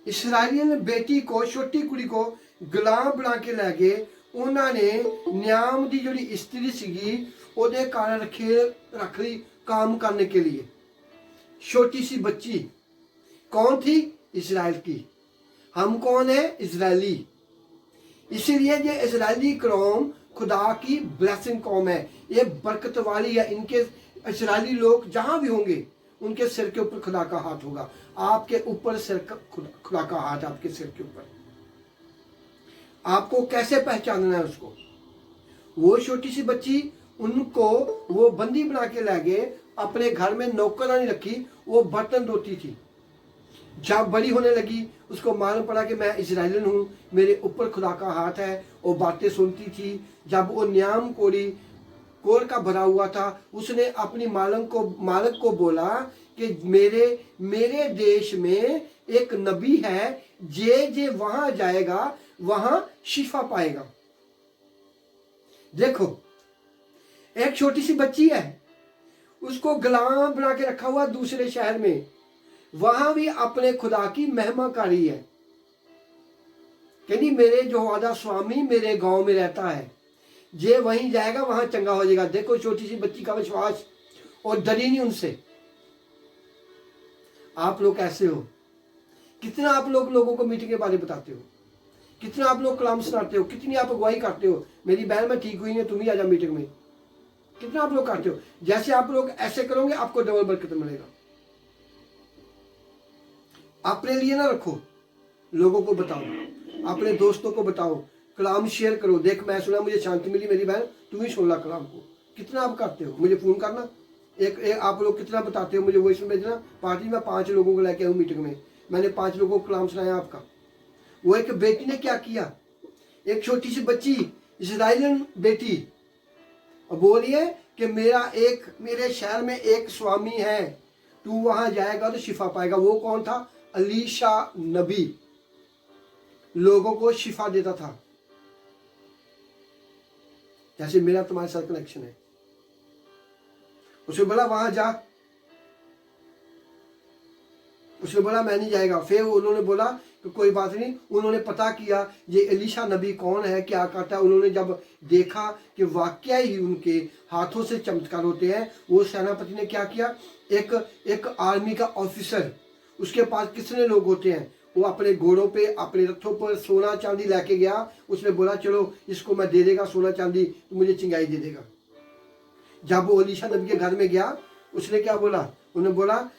इसराइलियों ने बेटी को, छोटी कुड़ी को गुलाम बना के ले गए। उन्होंने न्याम की जी स्त्री सी ओदे कारण रख ली काम करने के लिए। छोटी सी बच्ची कौन थी, इजराइल की। हम कौन है, इजरायली। इसीलिए ये इजरायली कौम खुदा की ब्लेसिंग कौम है, ये बरकत वाली है। इनके इजरायली लोग जहां भी होंगे उनके सिर के ऊपर खुदा का हाथ होगा। आपके ऊपर खुदा का हाथ, आपके सिर के ऊपर। आपको कैसे पहचानना है उसको। वो छोटी सी बच्ची उनको वो बंदी बना के ले गए, अपने घर में नौकरानी रखी, वो बर्तन धोती थी। जब बड़ी होने लगी उसको मालूम पड़ा कि मैं इजराइलियन हूँ, मेरे ऊपर खुदा का हाथ है, वो बातें सुनती थी। जब वो न्याम कोर का भरा हुआ था, उसने अपनी मालक को बोला कि मेरे देश में एक नबी है, जे वहां जाएगा वहां शिफा पाएगा। देखो, एक छोटी सी बच्ची है, उसको गुलाम बना के रखा हुआ दूसरे शहर में, वहां भी अपने खुदा की महिमा करी है। कहनी मेरे जो वादा स्वामी मेरे गांव में रहता है, जे वहीं जाएगा वहां चंगा हो जाएगा। देखो छोटी सी बच्ची का विश्वास, और डरी नहीं उनसे। आप लोग कैसे हो? कितना आप लोगों को मीटिंग के बारे में बताते हो, कितना आप लोग कलाम सुनाते हो, कितनी आप अगुवाई करते हो, मेरी बहन में ठीक हुई है, तुम ही आ जा मीटिंग में, कितना आप लोग करते हो। जैसे आप लोग ऐसे करोगे आपको डबल बरकत मिलेगा। अपने लिए ना रखो, लोगों को बताओ, अपने दोस्तों को बताओ, कलाम शेयर करो। देख मैं सुना, मुझे शांति मिली, मेरी बहन तुम ही सुन ला कलाम को। कितना आप करते हो, मुझे फोन करना। एक आप लोग कितना बताते हो, मुझे वॉइस में भेजना। पार्टी में 5 लोगों को लेके आऊँ मीटिंग में, मैंने 5 लोगों को कलाम सुनाया आपका। वो एक बेटी ने क्या किया, एक छोटी सी बच्ची इजराइलियन बेटी, और बोली है कि मेरे शहर में एक स्वामी है, तू वहां जाएगा तो शिफा पाएगा। वो कौन था? अलीशा नबी, लोगों को शिफा देता था। जैसे मेरा तुम्हारे साथ कनेक्शन है। उसने बोला वहां जा, उसने बोला मैं नहीं जाएगा। फिर उन्होंने बोला कि कोई बात नहीं। उन्होंने पता किया ये एलीशा नबी कौन है, क्या करता है। उन्होंने जब देखा कि वाकया ही उनके हाथों से चमत्कार होते हैं, वो सेनापति ने क्या किया, एक आर्मी का ऑफिसर, उसके पास कितने लोग होते हैं, वो अपने घोड़ों पे, अपने रथों पर सोना चांदी लेके गया। उसने बोला चलो इसको मैं दे देगा सोना चांदी, तो मुझे चिंगाई दे देगा। जब वो एलीशा नबी के घर में गया, उसने क्या बोला, उन्होंने बोला,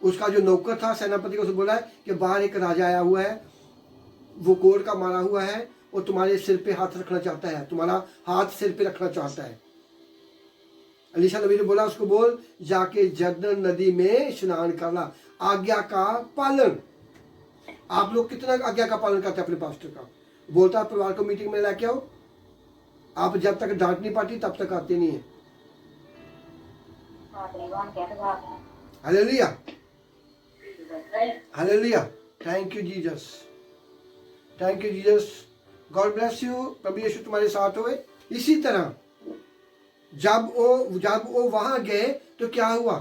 उसका जो नौकर था सेनापति को, उसने बोला कि बाहर एक राजा आया हुआ है, वो कोर का मारा हुआ है, और तुम्हारे सिर पे हाथ रखना चाहता है, तुम्हारा हाथ सिर पे रखना चाहता है। एलीशा नबी ने बोला उसको बोल जाके जर्दन नदी में स्नान करना। आज्ञा का पालन। आप लोग कितना आज्ञा का पालन करते हैं अपने पास्टर का? बोलता है परिवार को मीटिंग में लेके आओ, आप जब तक डांट नहीं पाती तब तक आते नहीं है। Hallelujah, hallelujah, thank you Jesus, thank you Jesus, God bless you. प्रभु यीशु तुम्हारे साथ होए। इसी तरह जब वो वहां गए तो क्या हुआ,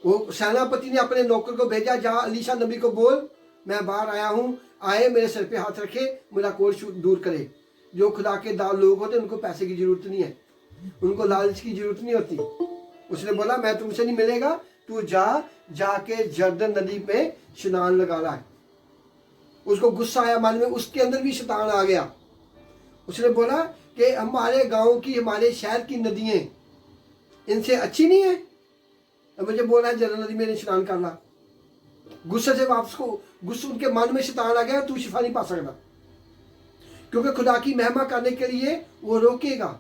वो सेनापति ने अपने नौकर को भेजा, जा एलीशा नबी को बोल मैं बाहर आया हूँ, आए मेरे सिर पे हाथ रखे, मेरा कोर्स दूर करे। जो खुदा के दाल लोग होते उनको पैसे की जरूरत नहीं है, उनको लालच की जरूरत नहीं होती। उसने बोला मैं तुमसे नहीं मिलेगा, तू जाके जर्दन नदी पे स्नान लगा रहा है। उसको गुस्सा आया, मन में उसके अंदर भी शैतान आ गया। उसने बोला कि हमारे गांव की, हमारे शहर की नदियां इनसे अच्छी नहीं है, मुझे बोला है जर्दन नदी में स्नान करना। गुस्से से वापस को गुस्सा, उनके मन में शैतान आ गया, तू शिफा नहीं पा सकता, क्योंकि खुदा की महिमा करने के लिए वो रोकेगा।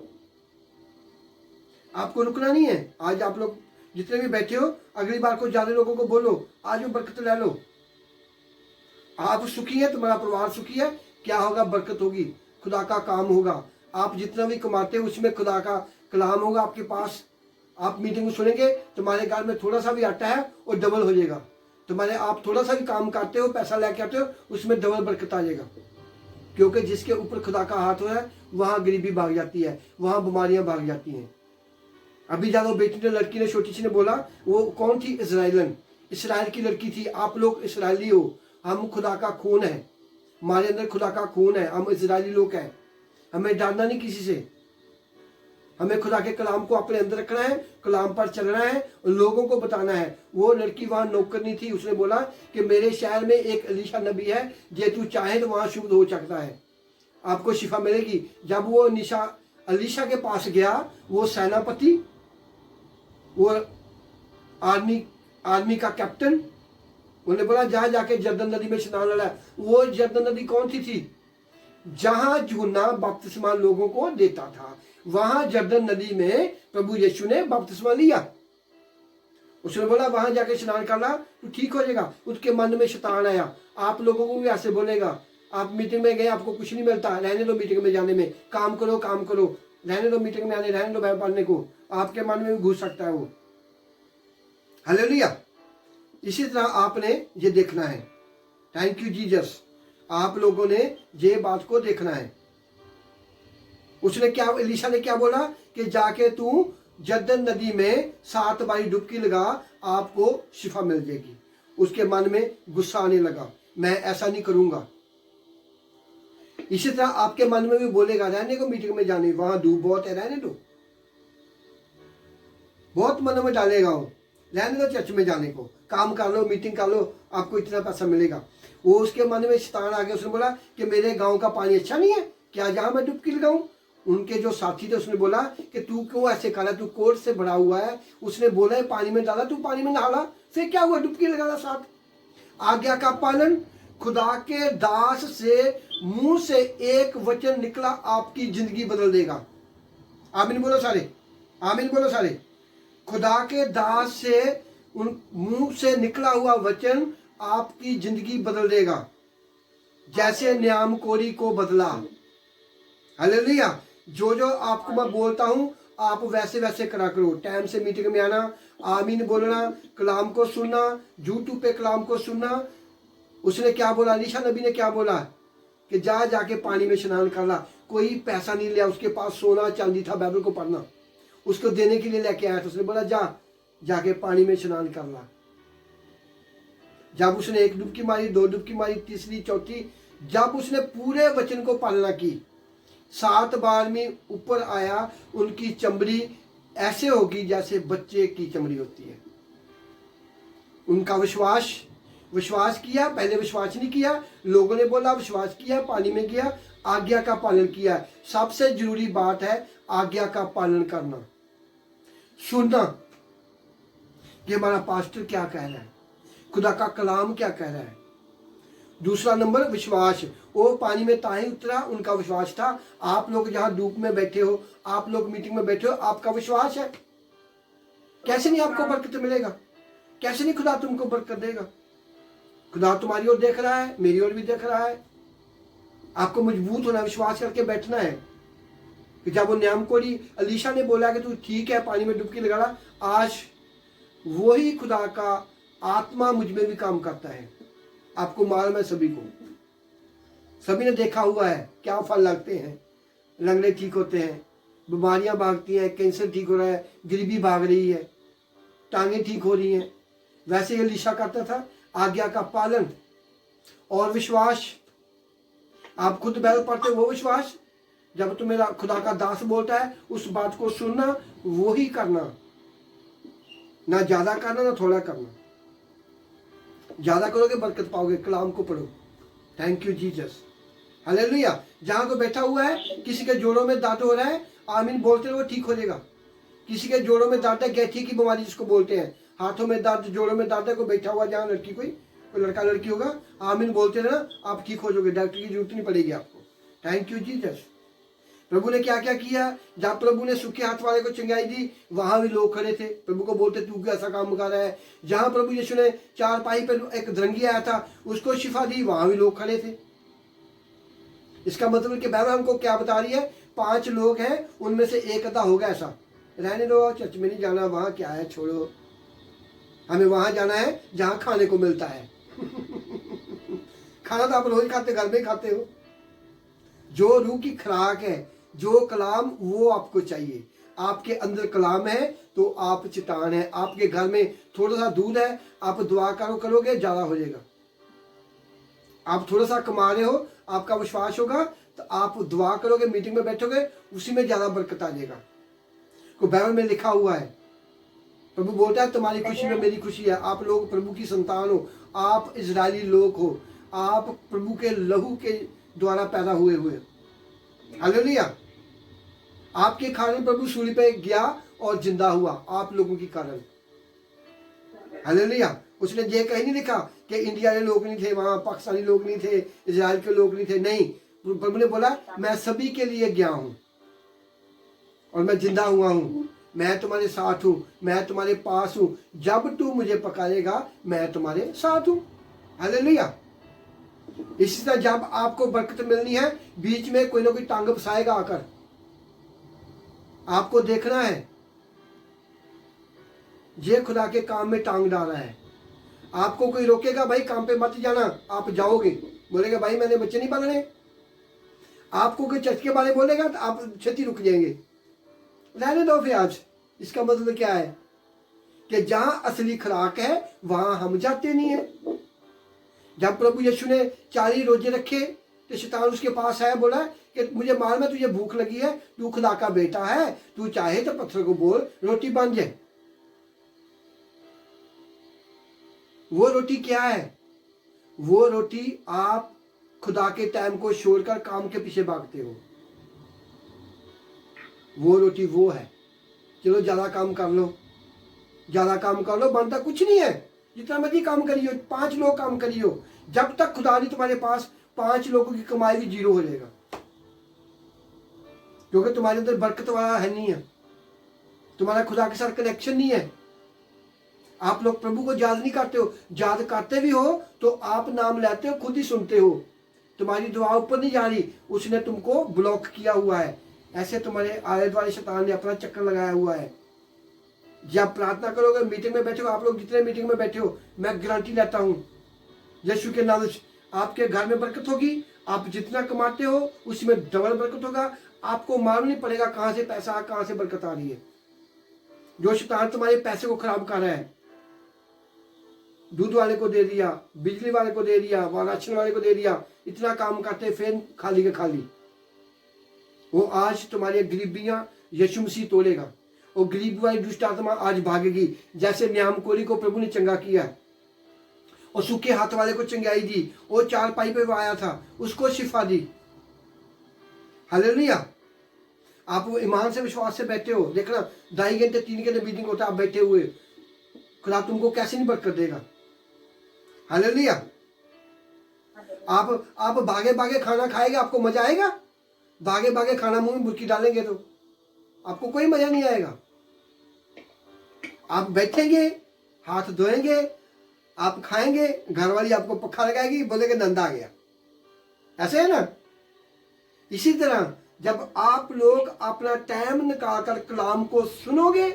आपको रुकना नहीं है। आज आप लोग जितने भी बैठे हो, अगली बार को ज्यादा लोगों को बोलो आज वो बरकत ले लो। आप सुखी है, तुम्हारा परिवार सुखी है, क्या होगा, बरकत होगी, खुदा का काम होगा। आप जितना भी कमाते हो उसमें खुदा का कलाम होगा आपके पास। आप मीटिंग सुनेंगे, तुम्हारे घर में थोड़ा सा भी आटा है और डबल हो जाएगा। तुम्हारे आप थोड़ा सा भी काम करते हो, पैसा लेके आते हो, उसमें डबल बरकत आ जाएगा। क्योंकि जिसके ऊपर खुदा का हाथ हो है वहां गरीबी भाग जाती है, वहां बीमारियां भाग जाती हैं। अभी ज्यादा बेटी ने, लड़की ने, छोटी सी ने बोला, वो कौन थी? इजराइलन, इसराइल की लड़की थी। आप लोग इसराइली हो, हम खुदा का खून है, हमारे अंदर खुदा का खून है, हम इजरायली लोग हैं। हमें डरना नहीं किसी से, हमें खुदा के कलाम को अपने अंदर रखना है, कलाम पर चलना है, लोगों को बताना है। वो लड़की वहां नौकरनी थी, उसने बोला कि मेरे शहर में एक एलीशा नबी है, जे तू चाहे तो वहां शुद्ध हो सकता है, आपको शिफा मिलेगी। जब वो एलीशा के पास गया, वो सेनापति, वो आर्मी का कैप्टन, उन्होंने बोला जाके जर्दन नदी में स्नान लगा। वो जर्दन नदी कौन सी थी? जहां यूहन्ना बपतिस्मा लोगों को देता था, वहां जर्दन नदी में प्रभु यीशु ने बपतिस्मा लिया। उसने बोला वहां जाके स्नान करना तो ठीक हो जाएगा। उसके मन में शैतान आया, आप लोगों को भी ऐसे बोलेगा, आप मीटिंग में गए आपको कुछ नहीं मिलता, रहने दो मीटिंग में जाने में, काम करो, रहने दो मीटिंग में आने, रहने दो बाइबल पढ़ने को। आपके मन में भी घुस सकता है वो। हालेलुया। इसी तरह आपने ये देखना है। Thank you Jesus. आप लोगों ने ये बात को देखना है। उसने क्या, एलीशा ने क्या बोला कि जाके तू जर्दन नदी में 7 बारी डुबकी लगा, आपको शिफा मिल जाएगी। उसके मन में गुस्सा आने लगा, मैं ऐसा नहीं करूंगा। इसी तरह आपके मन में भी बोलेगा, रहने को मीटिंग में जाने, वहां धूप बहुत है, रहने दो। बहुत मन में डालेगा वो, रहने दो चर्च में जाने को, काम कर लो, मीटिंग कर लो, आपको इतना पैसा मिलेगा। वो उसके मन में शैतान आ गया। उसने बोला कि मेरे गांव का पानी अच्छा नहीं है क्या, जहां मैं डुबकी लगाऊं। उनके जो साथी थे उसने बोला कि तू क्यों ऐसे कर रहा है, तू कोर्ट से भरा हुआ है। उसने बोला है पानी में डाला, तू पानी में नहाला, फिर क्या हुआ, डुबकी लगाना साथ। आज्ञा का पालन, खुदा के दास से मुंह से एक वचन निकला, आपकी जिंदगी बदल देगा। आमीन बोलो सारे, आमीन बोलो सारे। खुदा के दास से उन मुंह से निकला हुआ वचन आपकी जिंदगी बदल देगा, जैसे न्याम कोरी को बदला। हालेलुया। जो जो आपको मैं बोलता हूं आप वैसे वैसे करा करो। टाइम से मीटिंग में आना, आमीन बोलना, कलाम को सुनना, यूट्यूब पे कलाम को सुनना। उसने क्या बोला, एलीशा नबी ने क्या बोला कि जा जाके पानी में स्नान कर ला। कोई पैसा नहीं लिया, उसके पास सोना चांदी था बाइबल को पढ़ना, उसको देने के लिए लेके आया था। उसने बोला जा जाके पानी में स्नान कर ला। जब उसने 1 डुबकी मारी, 2 डुबकी मारी, तीसरी, चौथी, जब उसने पूरे वचन को पालना की, 7 बार में ऊपर आया, उनकी चमड़ी ऐसे होगी जैसे बच्चे की चमड़ी होती है। उनका विश्वास किया, पहले विश्वास नहीं किया, लोगों ने बोला, विश्वास किया, पानी में गया, आज्ञा का पालन किया। सबसे जरूरी बात है आज्ञा का पालन करना, सुनना कि हमारा पास्टर क्या कह रहा है, खुदा का कलाम क्या कह रहा है। दूसरा नंबर विश्वास। वो पानी में ताही उतरा, उनका विश्वास था। आप लोग जहां धूप में बैठे हो, आप लोग मीटिंग में बैठे हो, आपका विश्वास है। कैसे नहीं आपको बरकत मिलेगा, कैसे नहीं खुदा तुमको बरकत देगा। खुदा तुम्हारी ओर देख रहा है, मेरी ओर भी देख रहा है। आपको मजबूत होना, विश्वास करके बैठना है कि जब वो न्याम कोरी एलीशा ने बोला कि तू ठीक है पानी में डुबकी लगाना, आज वही खुदा का आत्मा मुझ में भी काम करता है। आपको मालूम है, सभी ने देखा हुआ है क्या फल लगते हैं, लंगड़े ठीक होते हैं, बीमारियां भागती हैं, कैंसर ठीक हो रहा है, गरीबी भाग रही है, टांगे ठीक हो रही हैं। वैसे ये एलीशा करता था, आज्ञा का पालन और विश्वास। आप खुद बाइबल पढ़ते वो विश्वास, जब तुम्हें खुदा का दास बोलता है उस बात को सुनना, वो ही करना, ना ज्यादा करना ना थोड़ा करना। ज्यादा करोगे बरकत पाओगे। कलाम को पढ़ो। Thank you Jesus. हालेलुया। जहां को बैठा हुआ है, किसी के जोड़ों में दर्द हो रहा है, आमीन बोलते रहो, ठीक हो जाएगा। किसी के जोड़ों में दर्द है, गैठी की बीमारी जिसको बोलते हैं, हाथों में दर्द, जोड़ों में दर्द है, कोई बैठा हुआ जहाँ लड़की कोई लड़का लड़की होगा, आमीन बोलते रहना, आप ठीक हो जाओगे, डॉक्टर की जरूरत नहीं पड़ेगी आपको। Thank you Jesus. प्रभु ने क्या क्या किया। जब प्रभु ने सूखे हाथ वाले को चंगाई दी, वहां भी लोग खड़े थे, प्रभु को बोलते तू कैसा काम कर रहा है। जहां प्रभु यीशु ने चारपाई पर एक धरंगी आया था, उसको शिफा दी, वहां भी लोग खड़े थे। इसका मतलब कि बाइबल हमको क्या बता रही है, 5 लोग हैं, उनमें से एक आधा होगा ऐसा, रहने दो, चर्च में नहीं जाना, वहां क्या है, छोड़ो, हमें वहां जाना है जहां खाने को मिलता है। खाना तो आप रोज खाते, घर में खाते हो। जो रूह की खुराक है, जो कलाम, वो आपको चाहिए। आपके अंदर कलाम है तो आप चट्टान है। आपके घर में थोड़ा सा दूध है, आप दुआ करोगे ज्यादा हो जाएगा। आप थोड़ा सा कमा रहे हो, आपका विश्वास होगा तो आप दुआ करोगे, मीटिंग में बैठोगे, उसी में ज्यादा बरकत आ जाएगा। को बाइबल में लिखा हुआ है, प्रभु बोलता है तुम्हारी खुशी में मेरी खुशी है। आप लोग प्रभु की संतान हो, आप इजरायली लोग हो, आप प्रभु के लहू के द्वारा पैदा हुए। हालेलुया। आपके कारण प्रभु सूली पे गया और जिंदा हुआ, आप लोगों के कारण। हालेलुया। उसने ये कहीं नहीं लिखा कि इंडिया के लोग नहीं थे, वहां पाकिस्तानी लोग नहीं थे, इजराइल के लोग नहीं थे। नहीं, प्रभु ने बोला मैं सभी के लिए गया हूं। और मैं जिंदा हुआ हूँ, मैं तुम्हारे साथ हूँ, मैं तुम्हारे पास हूँ, जब तू मुझे पकारेगा मैं तुम्हारे साथ हूँ। हालेलुया। इसी तरह जब आपको बरकत मिलनी है, बीच में कोई ना कोई टांग फंसाएगा आकर। आपको देखना है ये खुदा के काम में टांग डाला है। आपको कोई रोकेगा, भाई काम पे मत जाना, आप जाओगे, बोलेगा भाई मैंने बच्चे नहीं पालने। आपको कोई चर्च के बारे में बोलेगा तो आप छेती रुक जाएंगे, रहने दो फिर आज। इसका मतलब क्या है कि जहां असली खुराक है वहां हम जाते नहीं है। जब प्रभु यीशु ने 40 रोजे रखे तो शैतान उसके पास आया, बोला कि मुझे मार में, तुझे भूख लगी है, तू खुदा का बेटा है, तू चाहे तो पत्थर को बोल रोटी बन जाए। वो रोटी क्या है? वो रोटी आप खुदा के टाइम को छोड़कर काम के पीछे भागते हो, वो रोटी वो है। चलो ज्यादा काम कर लो, ज्यादा काम कर लो, बनता कुछ नहीं है। जितना मर्जी काम करियो, 5 लोग काम करियो, जब तक खुदा नहीं तुम्हारे पास, 5 लोगों की कमाई भी जीरो हो जाएगा, क्योंकि तुम्हारे अंदर बरकत वाला है नहीं है, तुम्हारा खुदा के साथ कनेक्शन नहीं है। आप लोग प्रभु को याद नहीं करते हो, याद करते भी हो तो आप नाम लेते हो, खुद ही सुनते हो, तुम्हारी दुआ ऊपर नहीं जा रही, उसने तुमको ब्लॉक किया हुआ है। ऐसे तुम्हारे आले द्वारे शैतान ने अपना चक्कर लगाया हुआ है। जब प्रार्थना करोगे, मीटिंग में बैठे हो, आप लोग जितने मीटिंग में बैठे हो, मैं गारंटी लेता हूं यीशु के नाम से आपके घर में बरकत होगी। आप जितना कमाते हो उसमें डबल बरकत होगा। आपको मालूम नहीं पड़ेगा कहां से पैसा, कहां से बरकत आ रही है। जो शैतान तुम्हारे पैसे को खराब कर रहा है, दूध वाले को दे दिया, बिजली वाले को दे दिया, राशन वाले को दे दिया, इतना काम करते फिर खाली के खाली। वो आज तुम्हारी गरीबियां यीशु मसीह तोलेगा, और गरीब वाली दुष्ट आत्मा आज भागेगी। जैसे न्यामकोली को प्रभु ने चंगा किया और सूखे हाथ वाले को चंगाई दी, वो 4 पाई पे आया था, उसको शिफा दी। हालेलुया। आप ईमान से विश्वास से बैठे हो, देखना 2.5 घंटे 3 घंटे मीटिंग होता है, आप बैठे हुए, खुदा तुमको कैसे नहीं बरकत देगा। हालेलुया। आप भागे भागे खाना खाएंगे, आपको मजा आएगा? भागे भागे खाना मुंह में बुरकी डालेंगे तो आपको कोई मजा नहीं आएगा। आप बैठेंगे, हाथ धोएंगे, आप खाएंगे, घरवाली आपको पक्का लगाएगी, बोलेगे नंदा आ गया। ऐसे है ना। इसी तरह जब आप लोग अपना टाइम निकालकर कलाम को सुनोगे,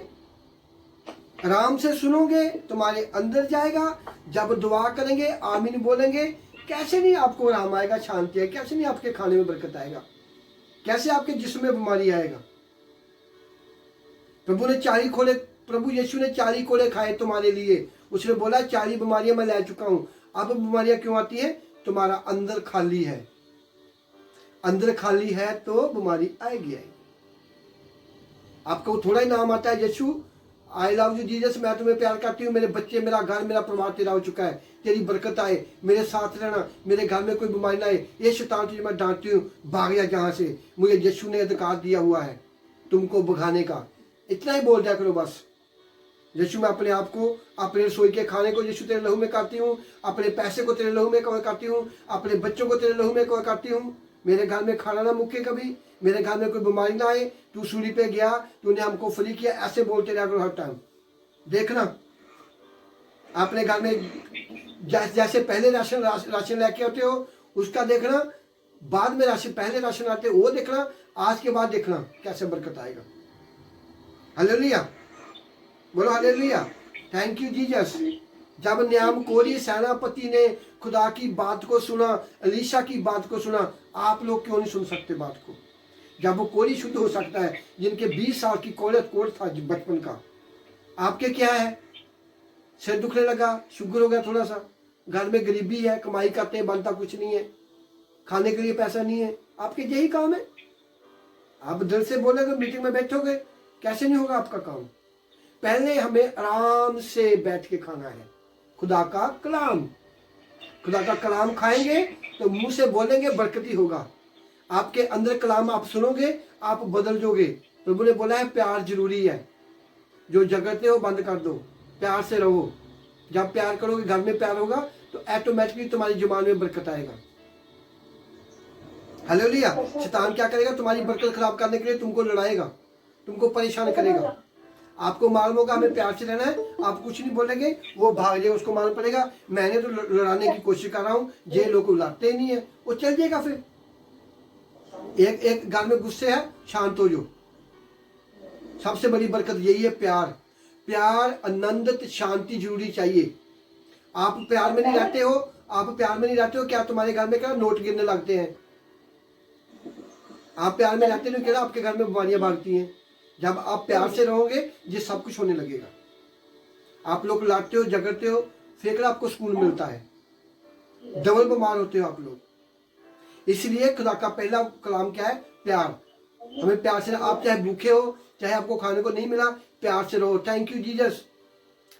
आराम से सुनोगे, तुम्हारे अंदर जाएगा। जब दुआ करेंगे, आमीन बोलेंगे, कैसे नहीं आपको आराम आएगा, शांति है, कैसे नहीं आपके खाने में बरकत आएगा, कैसे आपके जिस्म में बीमारी आएगा। प्रभु यीशु ने 40 कोड़े खाए तुम्हारे लिए। उसने बोला 40 बीमारियां मैं ले चुका हूं। अब बीमारियां क्यों आती है? तुम्हारा अंदर खाली है। अंदर खाली है तो बीमारी आएगी। आपको थोड़ा ही नाम आता है यीशु, आई लव यू जीसस, मैं तुम्हें प्यार करती हूँ, मेरे बच्चे, मेरा घर, मेरा परिवार तेरा हो चुका है, तेरी बरकत आए, मेरे साथ रहना, मेरे घर में कोई बीमारी ना आए, ये शैतान तुझे मैं डांटती हूँ, भाग जा जहाँ से, मुझे यीशु ने अधिकार दिया हुआ है तुमको भगाने का। इतना ही बोल दिया करो बस। यीशु मैं अपने आप को, अपने रसोई के खाने को यीशु तेरे लहू में करती हूँ, अपने पैसे को तेरे लहू में कवर करती हूँ, अपने बच्चों को तेरे लहू में कवर करती हूँ। मेरे घर में खाना ना मुक्के कभी, मेरे घर में कोई बीमारी ना आए, तू सूली पे गया, तूने हमको फ्री किया, ऐसे बोलते रहा करो हर टाइम। देखना अपने घर में जैसे पहले राशन लेके आते हो उसका देखना, बाद में राशन, पहले राशन आते वो देखना, आज के बाद देखना कैसे बरकत आएगा। हालेलुया, बोलो हालेलुया, थैंक यू जीसस। जब न्यामकोली सेनापति ने खुदा की बात को सुना, एलीशा की बात को सुना, आप लोग क्यों नहीं सुन सकते बात को? जब वो कोरी शुद्ध हो सकता है, जिनके 20 साल की कोर्स था बचपन का, आपके क्या है? सिर दुखने लगा, शुगर हो गया थोड़ा सा, घर में गरीबी है, कमाई करते हैं, बनता कुछ नहीं है, खाने के लिए पैसा नहीं है, आपके यही काम है। आप दिल से बोलोगे, मीटिंग में बैठोगे, कैसे नहीं होगा आपका काम? पहले हमें आराम से बैठ के खाना है खुदा का कलाम। खुदा का कलाम खाएंगे तो मुंह से बोलेंगे, बरकती होगा। आपके अंदर कलाम आप सुनोगे, आप बदल जाओगे। प्रभु ने बोला है प्यार जरूरी है, जो झगड़ते हो बंद कर दो, प्यार से रहो। जब प्यार करोगे, घर में प्यार होगा तो ऑटोमेटिकली तुम्हारी जुबान में बरकत आएगा। हालेलुया। शैतान क्या करेगा? तुम्हारी बरकत खराब करने के लिए तुमको लड़ाएगा, तुमको परेशान करेगा। आपको मालूम होगा हमें प्यार से रहना है, आप कुछ नहीं बोलेंगे, वो भाग जाएगा, उसको मालूम पड़ेगा मैंने तो लड़ाने की कोशिश कर रहा हूँ, ये लोग लड़ते ही नहीं है, वो चल जाएगा। फिर एक घर में गुस्से है, शांत हो जाओ। सबसे बड़ी बरकत यही है, प्यार। प्यार, आनंदित, शांति जरूरी चाहिए। आप प्यार में नहीं रहते हो, आप प्यार में नहीं रहते हो, क्या तुम्हारे घर में क्या नोट गिरने लगते हैं? आप प्यार में रहते नहीं, क्या आपके घर में बीमारियां भागती हैं? जब आप प्यार से रहोगे ये सब कुछ होने लगेगा। आप लोग लड़ते हो, झगड़ते हो, फिर आपको सुकून मिलता है, डबल बीमार होते हो आप लोग। इसलिए खुदा का पहला कलाम क्या है? प्यार। हमें प्यार से, आप चाहे भूखे हो, चाहे आपको खाने को नहीं मिला, प्यार से रहो। थैंक यू जीसस,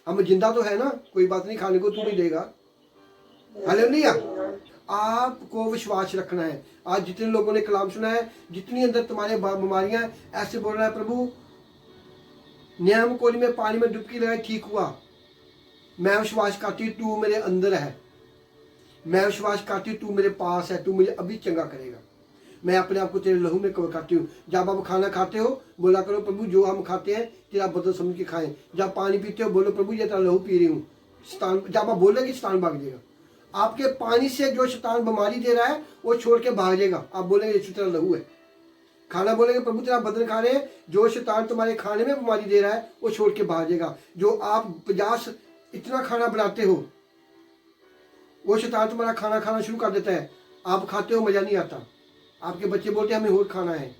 हम जिंदा तो है ना, कोई बात नहीं, खाने को तू नहीं देगा। हालेलुया। आपको विश्वास रखना है। आज जितने लोगों ने कलाम सुना है, जितनी अंदर तुम्हारे बीमारियां, ऐसे बोल रहा है प्रभु, न्याम कोली में पानी में डुबकी लगाई, ठीक हुआ। मैं विश्वास करती हूँ तू मेरे अंदर है, मैं विश्वास करती हूँ तू मेरे पास है, तू मुझे अभी चंगा करेगा। मैं अपने आप को तेरे लहू में कवर करती हूँ। जब आप खाना खाते हो बोला करो प्रभु जो हम खाते हैं तेरा बदल समझ के खाएं। जब पानी पीते हो बोलो प्रभु ये तेरा लहू पी रही हूँ। शैतान, जब आप बोलेंगे शैतान भाग जाएगा। आपके पानी से जो शैतान बीमारी दे रहा है वो छोड़ के भाग जाएगा। आप बोलेंगे यीशु तेरा लहू है। खाना बोलेंगे प्रभु तेरा बदन खा रहे हैं, जो शैतान तुम्हारे खाने में बीमारी दे रहा है वो छोड़ के भाग जाएगा। जो आप 50 इतना खाना बनाते हो वो शैतान तुम्हारा खाना खाना शुरू कर देता है। आप खाते हो, मजा नहीं आता, आपके बच्चे बोलते हैं हमें और खाना है।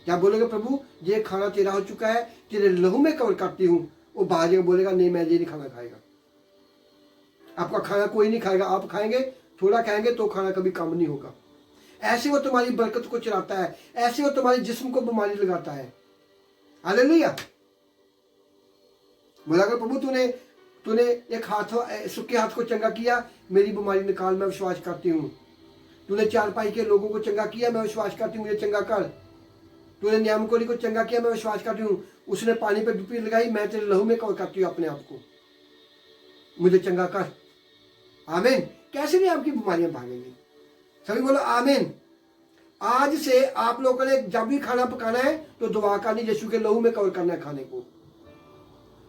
क्या बोलेगा प्रभु ये खाना तेरा हो चुका है, तेरे लहू में कवर करती हूँ, वो भाग जाएगा, बोलेगा नहीं मैं ये नहीं खाना खाएगा। आपका खाना कोई नहीं खाएगा, आप खाएंगे, थोड़ा खाएंगे तो खाना कभी कम नहीं होगा। ऐसे वो तुम्हारी बरकत को चलाता है, ऐसे वो तुम्हारे जिस्म को बीमारी लगाता है। हालेलुया। बोला कर प्रभु तूने एक हाथ, सूखे हाथ को चंगा किया, मेरी बीमारी निकाल, मैं विश्वास करती हूँ। तूने चारपाई के लोगों को चंगा किया, मैं विश्वास करती हूँ मुझे चंगा कर। तूने न्यामकोली को चंगा किया, मैं विश्वास करती हूँ उसने पानी पे डुबकी लगाई, मैं तेरे लहू में कवर करती हूँ अपने आप को, मुझे चंगा कर। आमीन। कैसे नहीं आपकी बीमारियां भागेंगी? सभी बोलो आमीन। आज से आप लोगों ने जब भी खाना पकाना है तो दुआ करनी, यीशु के लहू में कवर करना है खाने को।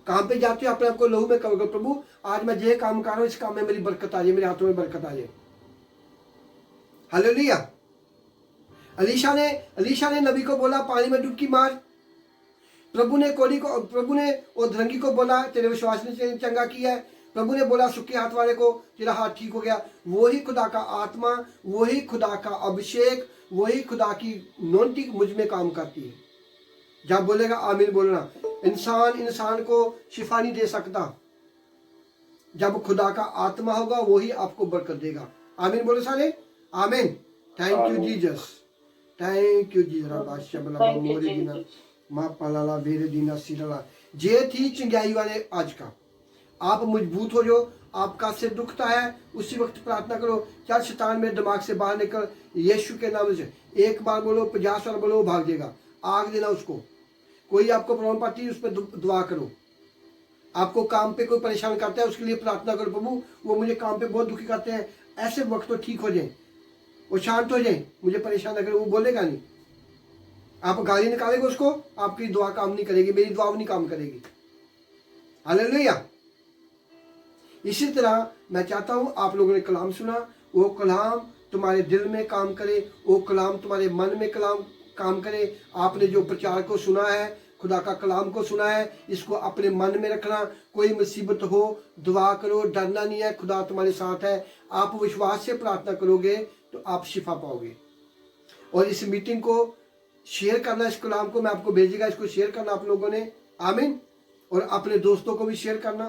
काम पे जाते हो अपने आप को लहू में कवर करो, प्रभु आज मैं ये काम कर रहा हूँ, इस काम में मेरी बरकत आ जाए, मेरे हाथों में बरकत आ जाए। हालेलुया। अलीशा ने नबी को बोला पानी में डुबकी मार। प्रभु ने धरंगी को बोला तेरे विश्वास ने चंगा किया है। प्रभु ने बोला सूखे हाथ वाले को तेरा हाथ ठीक हो गया। वही खुदा का आत्मा, वही खुदा का अभिषेक, वही खुदा की नोंटी मुझ में काम करती है। जब बोलेगा आमीन बोलना। इंसान को शिफा नहीं दे सकता, जब खुदा का आत्मा होगा वही आपको बरकत देगा। आमीन बोलो सारे। आमीन। Thank you Jesus, thank you Jesus. माँ पलाला वेरे दीना सिरला। जे थी चंगाई वाले आज का। आप मजबूत हो जाओ। आपका सिर दुखता है उसी वक्त प्रार्थना करो, चल शैतान मेरे दिमाग से बाहर निकल यीशु के नाम से। एक बार बोलो, 50 बार बोलो, वो भाग जाएगा। आग देना उसको। कोई आपको प्रॉब्लम पाती है उस पर दुआ करो। आपको काम पे कोई परेशान करता है उसके लिए प्रार्थना करो, प्रभु वो मुझे काम पे बहुत दुखी करते हैं, ऐसे वक्त तो ठीक हो जाए, वो शांत हो जाए, मुझे परेशान ना करे। वो बोलेगा नहीं। आप गाली निकालेंगे उसको, आपकी दुआ काम नहीं करेगी, मेरी दुआ नहीं काम करेगी। हालेलुया। इसी तरह मैं चाहता हूं आप लोगों ने कलाम सुना, वो कलाम तुम्हारे दिल में काम करे, वो कलाम तुम्हारे मन में काम करे। आपने जो प्रचार को सुना है, खुदा का कलाम को सुना है, इसको अपने मन में रखना। कोई मुसीबत हो दुआ करो, डरना नहीं है, खुदा तुम्हारे साथ है। आप विश्वास से प्रार्थना करोगे तो आप शिफा पाओगे। और इस मीटिंग को शेयर करना, इस कलाम को मैं आपको भेजेगा, इसको शेयर करना आप लोगों ने। आमीन। और अपने दोस्तों को भी शेयर करना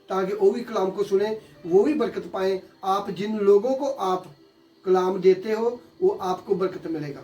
ताकि वो भी कलाम को सुने, वो भी बरकत पाए। आप जिन लोगों को आप कलाम देते हो वो आपको बरकत मिलेगा।